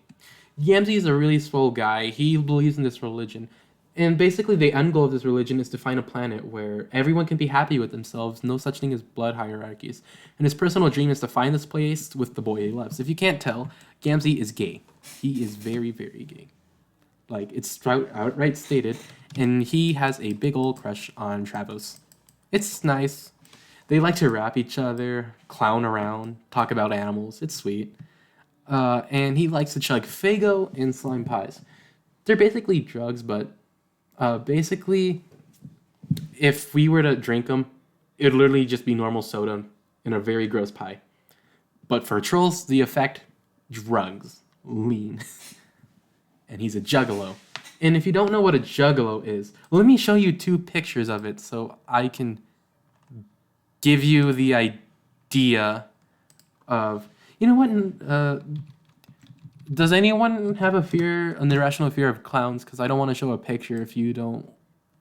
S1: Gamzee is a really swole guy. He believes in this religion. And basically the end goal of this religion is to find a planet where everyone can be happy with themselves, no such thing as blood hierarchies. And his personal dream is to find this place with the boy he loves. If you can't tell, Gamzee is gay. He is very, very gay. Like, it's outright stated. And he has a big old crush on Travos. It's nice. They like to rap each other, clown around, talk about animals. It's sweet. And he likes to chug Faygo and slime pies. They're basically drugs, but basically, if we were to drink them, it would literally just be normal soda in a very gross pie. But for trolls, the effect, drugs, lean. And he's a juggalo. And if you don't know what a juggalo is, let me show you 2 pictures of it so I can give you the idea of... You know what? Does anyone have an irrational fear of clowns? Because I don't want to show a picture if you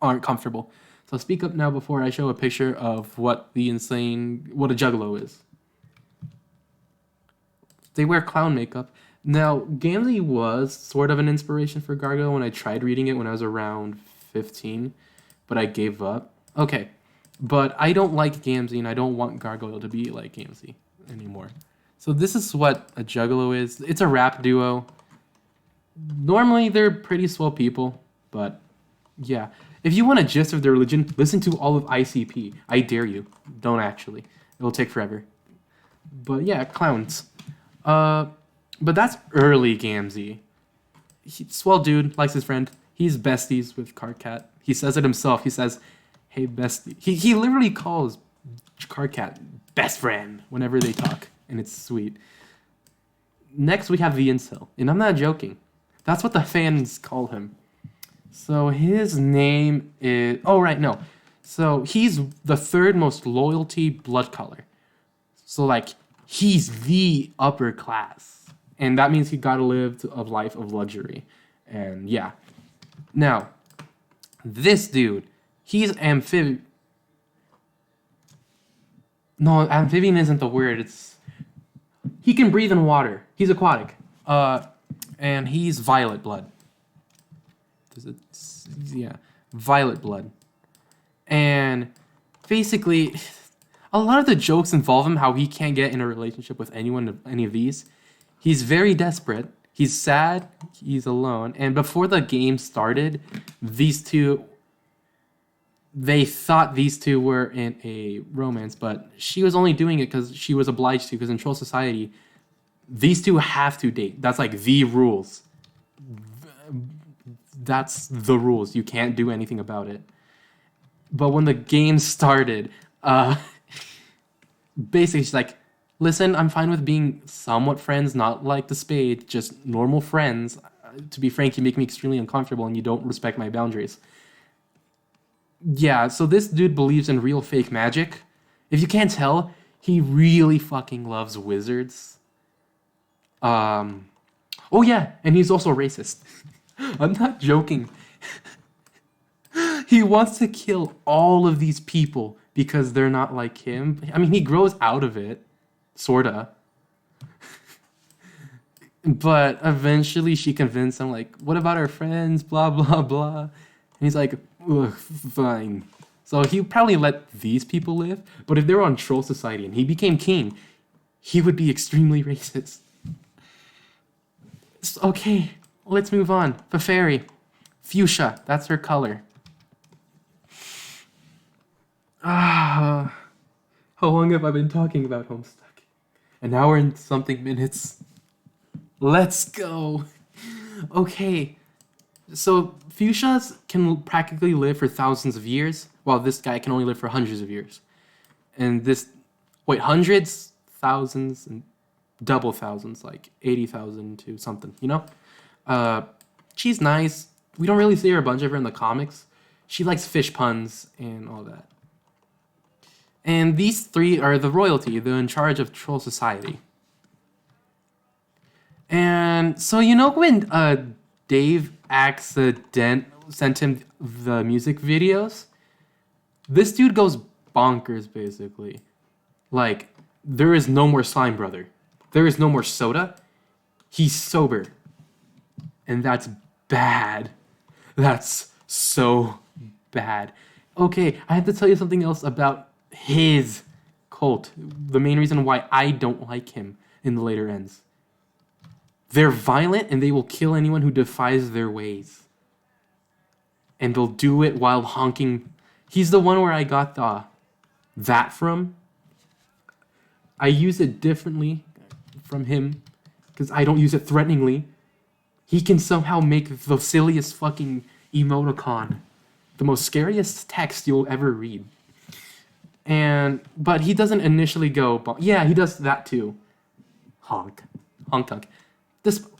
S1: aren't comfortable. So speak up now before I show a picture of what a juggalo is. They wear clown makeup. Now, Gamzee was sort of an inspiration for Gargoyle when I tried reading it when I was around 15, but I gave up. Okay, but I don't like Gamzee, and I don't want Gargoyle to be like Gamzee anymore. So this is what a juggalo is. It's a rap duo. Normally, they're pretty swell people, but yeah. If you want a gist of their religion, listen to all of ICP. I dare you. Don't actually. It'll take forever. But yeah, clowns. But that's early Gamzee. Swell dude, likes his friend. He's besties with Cardcat. He says it himself. He says, hey, bestie. He literally calls Cardcat best friend whenever they talk. And it's sweet. Next, we have the incel. And I'm not joking. That's what the fans call him. So his name is... Oh, right, no. So he's the 3rd most loyalty blood color. So, like, he's the upper class. And that means he gotta live a life of luxury. And, yeah. Now, this dude, he's amphibian. No, amphibian isn't the word. He can breathe in water. He's aquatic. And he's violet blood. Yeah, violet blood. And basically, a lot of the jokes involve him, how he can't get in a relationship with any of these. He's very desperate. He's sad. He's alone. And before the game started, they thought these two were in a romance, but she was only doing it because she was obliged to, because in troll society, these two have to date. That's like the rules. That's the rules. You can't do anything about it. But when the game started, basically she's like, listen, I'm fine with being somewhat friends, not like the Spade, just normal friends. To be frank, you make me extremely uncomfortable and you don't respect my boundaries. Yeah, so this dude believes in real fake magic. If you can't tell, he really fucking loves wizards. Oh yeah, and he's also racist. I'm not joking. He wants to kill all of these people because they're not like him. I mean, he grows out of it, sorta. But eventually she convinced him, like, what about our friends, blah, blah, blah. And he's like, ugh, fine. So he probably let these people live, but if they were on Troll Society and he became king, he would be extremely racist. Okay, let's move on. Fairy. Fuchsia, that's her color. How long have I been talking about Homestuck? An hour and something minutes. Let's go. Okay. So fuchsias can practically live for thousands of years, while this guy can only live for hundreds of years. And this, wait, hundreds, thousands, and double thousands, like 80,000 to something, you know? Uh, she's nice. We don't really see her a bunch of her in the comics. She likes fish puns and all that. And these three are the royalty. They're in charge of Troll Society. And so, you know when Dave sent him the music videos? This dude goes bonkers, basically. Like, there is no more Slime Brother. There is no more soda. He's sober. And that's bad. That's so bad. Okay, I have to tell you something else about his cult. The main reason why I don't like him in the later ends. They're violent and they will kill anyone who defies their ways. And they'll do it while honking. He's the one where I got that from. I use it differently from him because I don't use it threateningly. He can somehow make the silliest fucking emoticon, the most scariest text you'll ever read. But he doesn't initially go, yeah, he does that too. Honk tonk.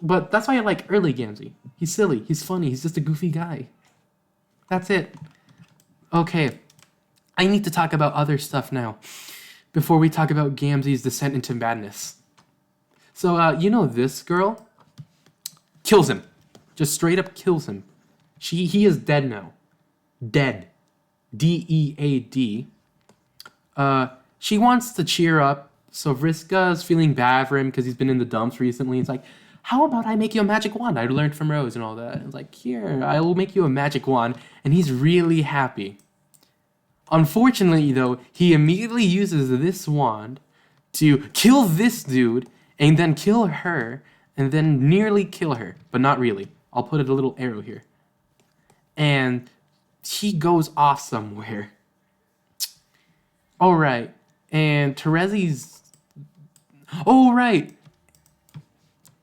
S1: But that's why I like early Gamzee. He's silly, he's funny, he's just a goofy guy. That's it. Okay, I need to talk about other stuff now before we talk about Gamzee's descent into madness. So, you know this girl? Kills him. Just straight up kills him. He is dead now. Dead. D-E-A-D. She wants to cheer up, so Vriska's feeling bad for him because he's been in the dumps recently. It's like, how about I make you a magic wand? I learned from Rose and all that. It's like, here, I will make you a magic wand. And he's really happy. Unfortunately, though, he immediately uses this wand to kill this dude and then kill her and then nearly kill her, but not really. I'll put a little arrow here. And he goes off somewhere. All right. And Terezi's... Oh, right.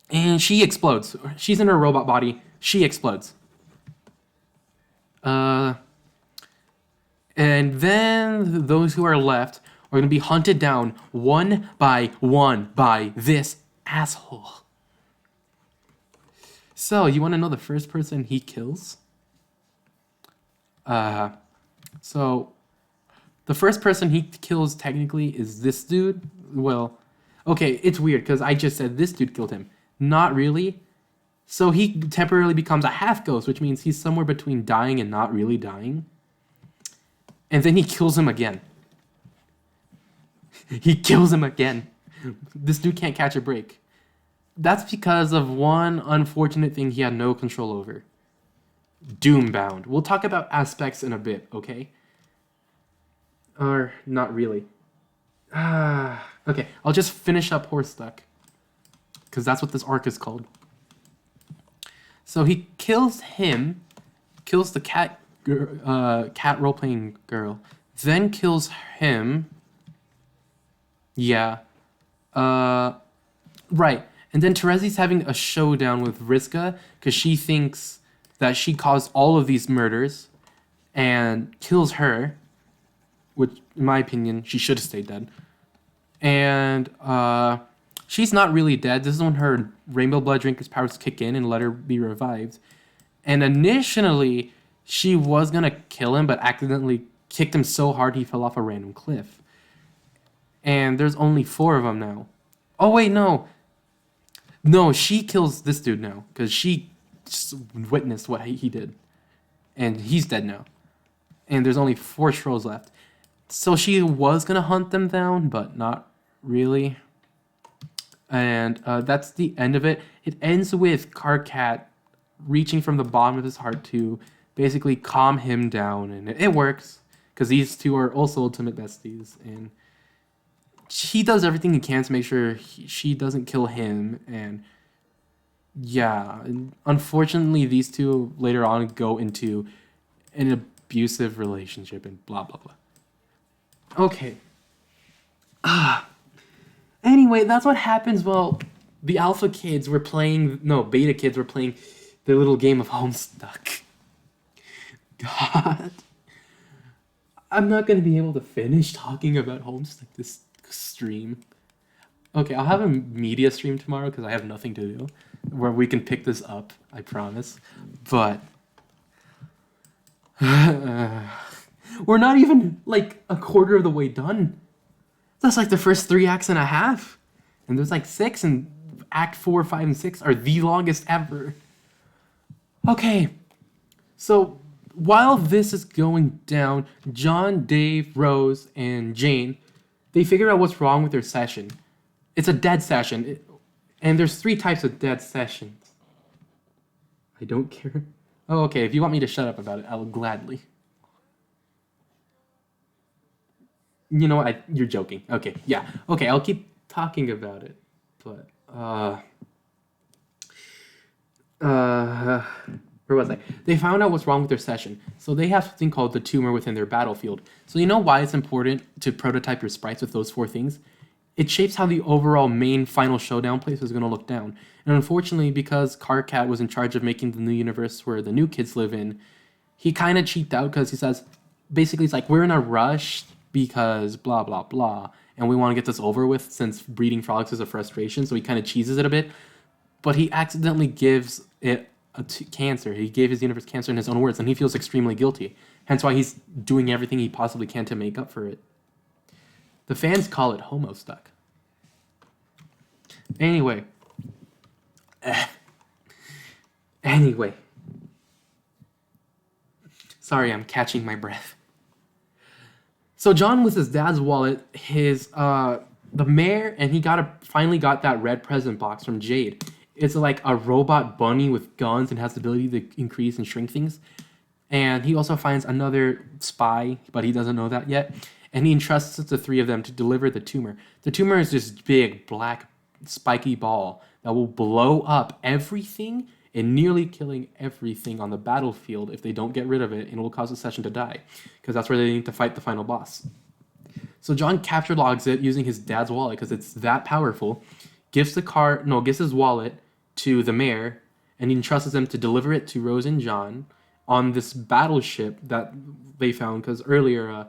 S1: And she explodes. She's in her robot body. She explodes. And then those who are left are going to be hunted down one by this asshole. So, you want to know the first person he kills? So, the first person he kills technically is this dude. Well, okay, it's weird because I just said this dude killed him. Not really. So he temporarily becomes a half ghost, which means he's somewhere between dying and not really dying. And then he kills him again. He kills him again. This dude can't catch a break. That's because of one unfortunate thing he had no control over. Doombound. We'll talk about aspects in a bit, okay? Or not really. Okay, I'll just finish up homestuck. Because that's what this arc is called. So he kills him, kills the cat role-playing girl, then kills him. Yeah. Right. And then Terezi's having a showdown with Vriska because she thinks that she caused all of these murders and kills her, which, in my opinion, she should have stayed dead. And she's not really dead. This is when her rainbow blood drinker's powers kick in and let her be revived. And initially, she was going to kill him, but accidentally kicked him so hard he fell off a random cliff. And there's only 4 of them now. Oh, wait, no. No, she kills this dude now, because she just witnessed what he did. And he's dead now. And there's only 4 trolls left. So she was going to hunt them down, but not really. And that's the end of it. It ends with Karkat reaching from the bottom of his heart to basically calm him down. And it works, because these two are also ultimate besties. And he does everything he can to make sure she doesn't kill him. And yeah, unfortunately, these two later on go into an abusive relationship and blah, blah, blah. Okay. Anyway, that's what happens while the alpha kids were playing, no, beta kids were playing Their little game of Homestuck. God. I'm not going to be able to finish talking about Homestuck this stream. Okay, I'll have a media stream tomorrow because I have nothing to do where we can pick this up, I promise. But we're not even like a quarter of the way done. That's like the first 3 acts and a half. And there's like 6, and act 4, 5, and 6 are the longest ever. Okay, so while this is going down, John, Dave, Rose, and Jane, they figure out what's wrong with their session. It's a dead session, and there's 3 types of dead sessions. I don't care. Oh, okay, if you want me to shut up about it, I will gladly. You know what? You're joking. Okay, yeah. Okay, I'll keep talking about it. But, where was I? They found out what's wrong with their session. So they have something called the tumor within their battlefield. So you know why it's important to prototype your sprites with those 4 things? It shapes how the overall main final showdown place is going to look down. And unfortunately, because Carcat was in charge of making the new universe where the new kids live in, he kind of cheated out because he says, basically, it's like, we're in a rush because blah, blah, blah. And we want to get this over with since breeding frogs is a frustration. So he kind of cheeses it a bit. But he accidentally gives it cancer. He gave his universe cancer in his own words, and he feels extremely guilty. Hence why he's doing everything he possibly can to make up for it. The fans call it homostuck. Anyway. Anyway. Sorry, I'm catching my breath. So John, with his dad's wallet, the mayor, and he finally got that red present box from Jade. It's like a robot bunny with guns and has the ability to increase and shrink things. And he also finds another spy, but he doesn't know that yet. And he entrusts the 3 of them to deliver the tumor. The tumor is this big, black, spiky ball that will blow up everything and nearly killing everything on the battlefield if they don't get rid of it, and it will cause the session to die. Because that's where they need to fight the final boss. So John capture logs it using his dad's wallet because it's that powerful. Gives his wallet to the mayor, and he entrusts them to deliver it to Rose and John on this battleship that they found, because earlier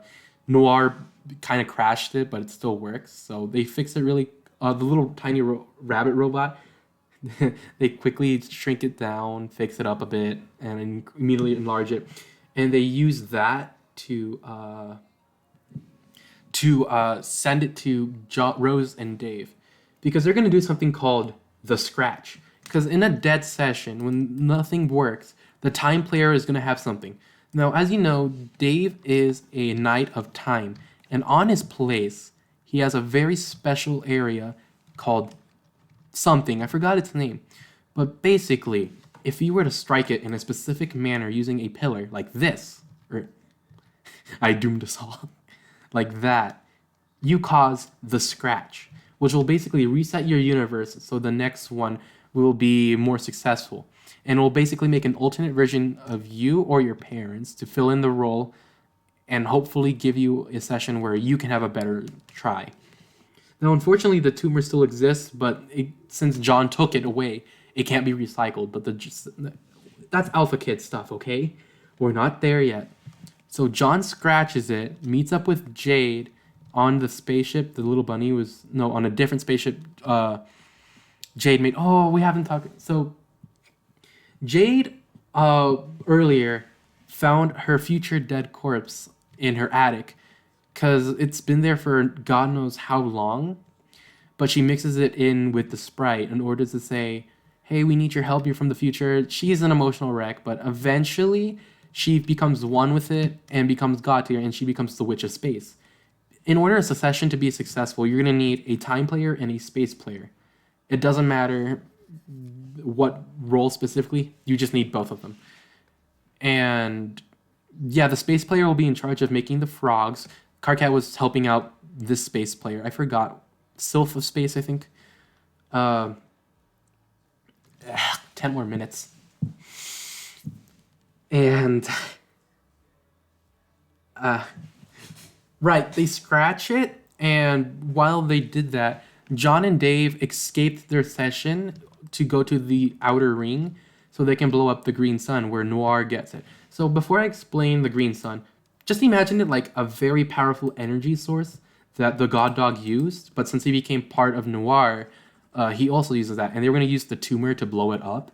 S1: Noir kind of crashed it, but it still works. So they fixed it really. The little tiny rabbit robot, they quickly shrink it down, fix it up a bit, and immediately enlarge it. And they use that to send it to Rose and Dave, because they're going to do something called the scratch. Because in a dead session, when nothing works, the time player is going to have something. Now, as you know, Dave is a knight of time, and on his place, he has a very special area called something. I forgot its name. But basically, if you were to strike it in a specific manner using a pillar like this, or I doomed us all, like that, you cause the scratch, which will basically reset your universe so the next one will be more successful. And it will basically make an alternate version of you or your parents to fill in the role and hopefully give you a session where you can have a better try. Now, unfortunately, the tumor still exists, but since John took it away, it can't be recycled. But that's Alpha Kid stuff, okay? We're not there yet. So John scratches it, meets up with Jade on the spaceship. The little bunny on a different spaceship. Jade made. Oh, we haven't talked. So Jade earlier found her future dead corpse in her attic because it's been there for God knows how long, but she mixes it in with the sprite in order to say, hey, we need your help, you're from the future. She's an emotional wreck, but eventually she becomes one with it and becomes God tier, and she becomes the Witch of Space. In order for a session to be successful, you're going to need a time player and a space player. It doesn't matter what role specifically, you just need both of them. And yeah, the space player will be in charge of making the frogs. Carcat was helping out this space player. I forgot. Sylph of Space, I think. 10 more minutes. And right, they scratch it, and while they did that, John and Dave escaped their session to go to the outer ring so they can blow up the green sun where Noir gets it. So before I explain the green sun, just imagine it like a very powerful energy source that the God Dog used, but since he became part of Noir, he also uses that, and they were going to use the tumor to blow it up.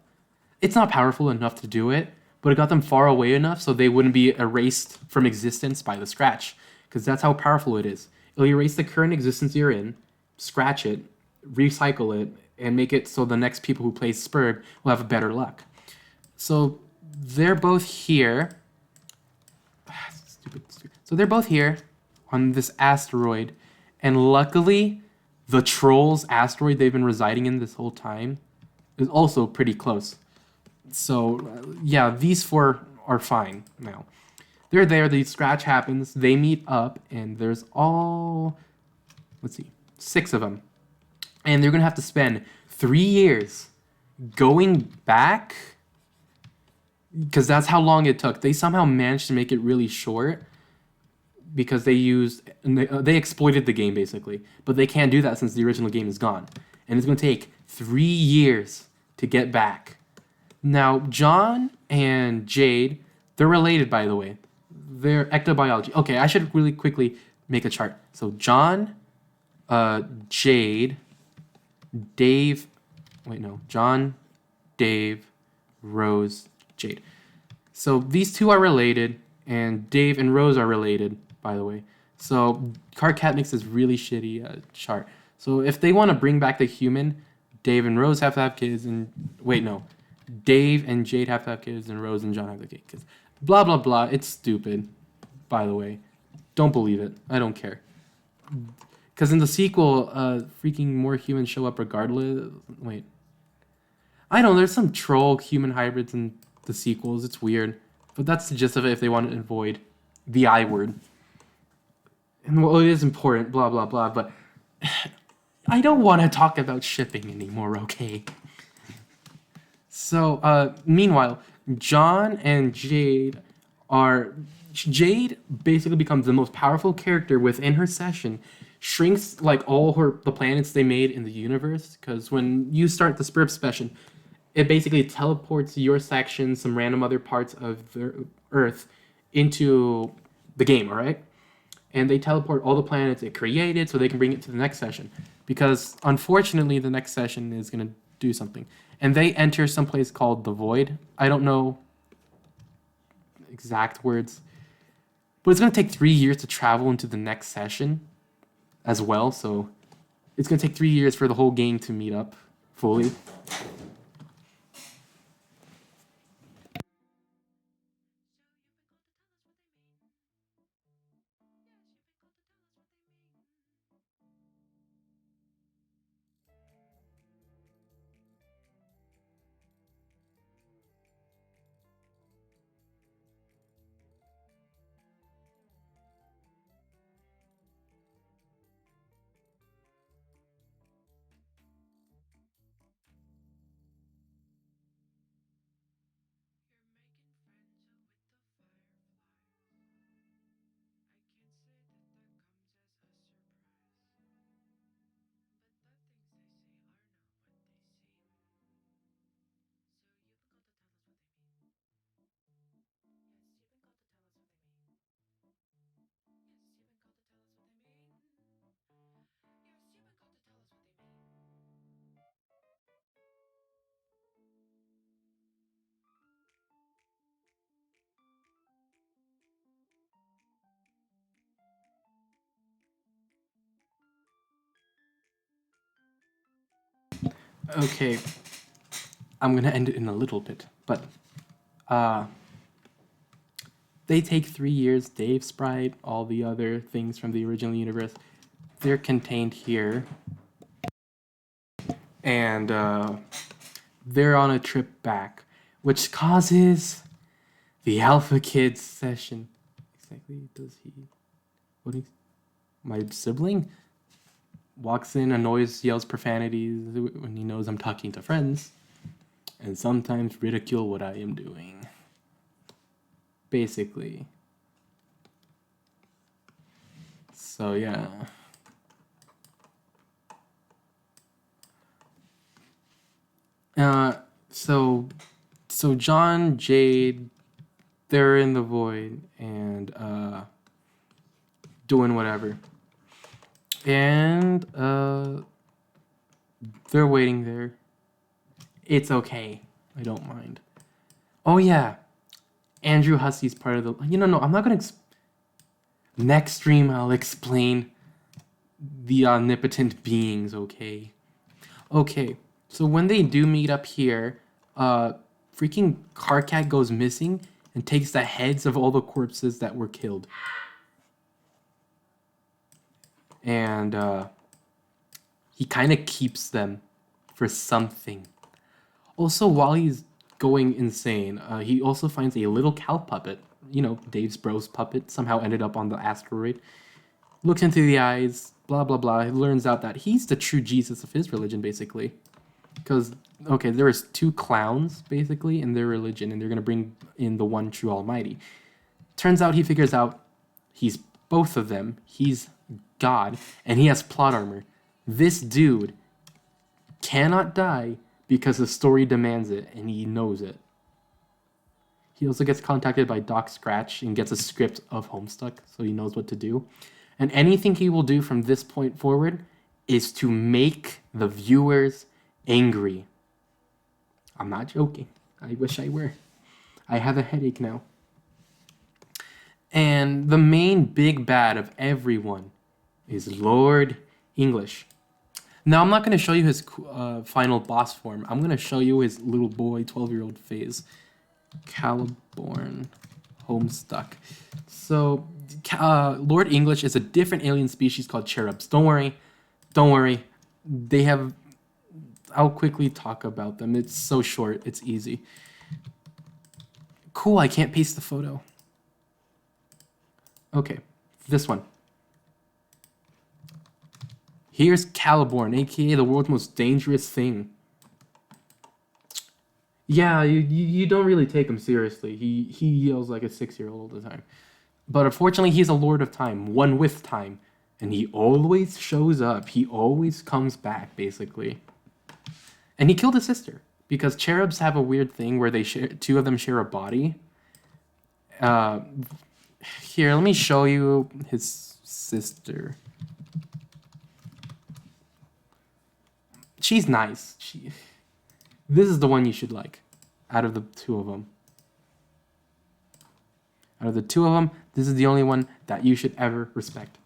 S1: It's not powerful enough to do it, but it got them far away enough so they wouldn't be erased from existence by the scratch, because that's how powerful it is. It'll erase the current existence you're in, scratch it, recycle it, and make it so the next people who play Spurb will have better luck. So they're both here. So they're both here on this asteroid, and luckily, the Trolls asteroid they've been residing in this whole time is also pretty close. So yeah, these four are fine now. They're there, the scratch happens, they meet up, and there's all, let's see, 6 of them. And they're gonna have to spend 3 years going back, because that's how long it took. They somehow managed to make it really short because they exploited the game basically, but they can't do that since the original game is gone, and it's gonna take 3 years to get back. Now, John and Jade, they're related, by the way. They're ectobiology. Okay, I should really quickly make a chart. So John, Jade, Dave, John, Dave, Rose, Jade. So these two are related, and Dave and Rose are related, by the way. So Carcat makes this really shitty chart. So if they want to bring back the human, Dave and Rose have to have kids, and Dave and Jade have to have kids, and Rose and John have to have kids. Blah, blah, blah. It's stupid, by the way. Don't believe it. I don't care. Because in the sequel, freaking more humans show up regardless. I don't know. There's some troll human hybrids in the sequels. It's weird. But that's the gist of it if they want to avoid the I word. And well, it is important, blah, blah, blah. But I don't want to talk about shipping anymore, okay? So, meanwhile, John and Jade basically becomes the most powerful character within her session, shrinks like all the planets they made in the universe, because when you start the Spurb session, it basically teleports your section, some random other parts of the Earth, into the game, alright? And they teleport all the planets it created so they can bring it to the next session. Because, unfortunately, the next session is going to do something. And they enter someplace called the Void. I don't know exact words. But it's going to take 3 years to travel into the next session as well. So it's going to take 3 years for the whole game to meet up fully. Okay, I'm going to end it in a little bit. But they take 3 years. Dave, Sprite, all the other things from the original universe, they're contained here. And they're on a trip back, which causes the Alpha Kid session. Exactly, does he? My sibling walks in, annoys, yells profanities when he knows I'm talking to friends, and sometimes ridicule what I am doing. Basically. So yeah. So So John, Jade, they're in the void and doing whatever. And they're waiting there. It's okay. I don't mind. Oh yeah. Andrew Hussey's part of the... No, I'm not going to... Next stream, I'll explain the omnipotent beings, okay? Okay, so when they do meet up here, freaking Carcat goes missing and takes the heads of all the corpses that were killed. And he kind of keeps them for something. Also, while he's going insane, he also finds a little cow puppet. Dave's bro's puppet somehow ended up on the asteroid. Looks into the eyes, blah, blah, blah. He learns out that he's the true Jesus of his religion, basically. Because, okay, there was 2 clowns, basically, in their religion, and they're going to bring in the one true almighty. Turns out he figures out he's both of them. He's God, and he has plot armor. This dude cannot die because the story demands it, and he knows it. He also gets contacted by Doc Scratch and gets a script of Homestuck, so he knows what to do. And anything he will do from this point forward is to make the viewers angry. I'm not joking. I wish I were. I have a headache now. And the main big bad of everyone is Lord English. Now, I'm not going to show you his final boss form. I'm going to show you his little boy, 12-year-old phase. Caliborn, Homestuck. So, Lord English is a different alien species called cherubs. Don't worry. They have... I'll quickly talk about them. It's so short. It's easy. Cool, I can't paste the photo. Okay, this one. Here's Caliborn, aka the world's most dangerous thing. Yeah, you don't really take him seriously. He yells like a 6-year-old all the time. But unfortunately, he's a lord of time, one with time. And he always shows up. He always comes back, basically. And he killed his sister. Because cherubs have a weird thing where they share, 2 of them share a body. Here, let me show you his sister. She's nice. This is the one you should like, out of the 2 of them. Out of the 2 of them, this is the only one that you should ever respect.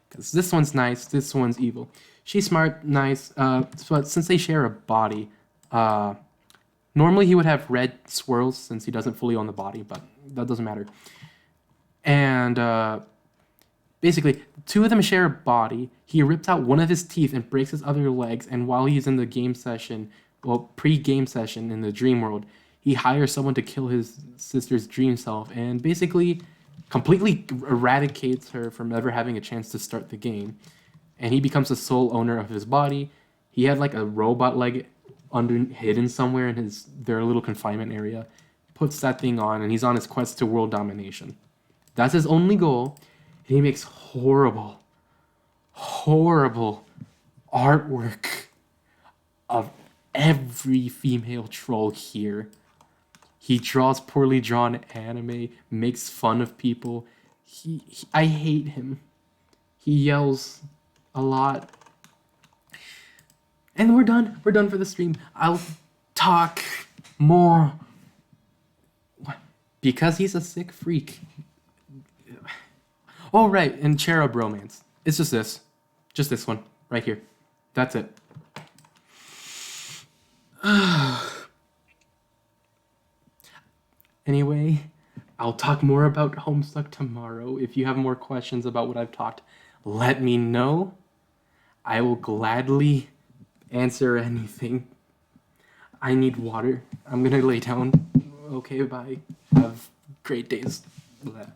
S1: Because this one's nice, this one's evil. She's smart, nice, but since they share a body, normally he would have red swirls since he doesn't fully own the body, but that doesn't matter. And basically, 2 of them share a body. He rips out one of his teeth and breaks his other legs, and while he's in the game session, well, pre-game session in the dream world, he hires someone to kill his sister's dream self and basically completely eradicates her from ever having a chance to start the game. And he becomes the sole owner of his body. He had like a robot leg hidden somewhere in their little confinement area. Puts that thing on, and he's on his quest to world domination. That's his only goal. And he makes horrible artwork of every female troll here. He draws poorly drawn anime, makes fun of people. I hate him. He yells a lot. And we're done. We're done for the stream. I'll talk more. Because he's a sick freak. Oh, right, and cherub romance. It's just this. Just this one, right here. That's it. Anyway, I'll talk more about Homestuck tomorrow. If you have more questions about what I've talked, let me know. I will gladly answer anything. I need water. I'm gonna lay down. Okay, bye. Have great days. Blah.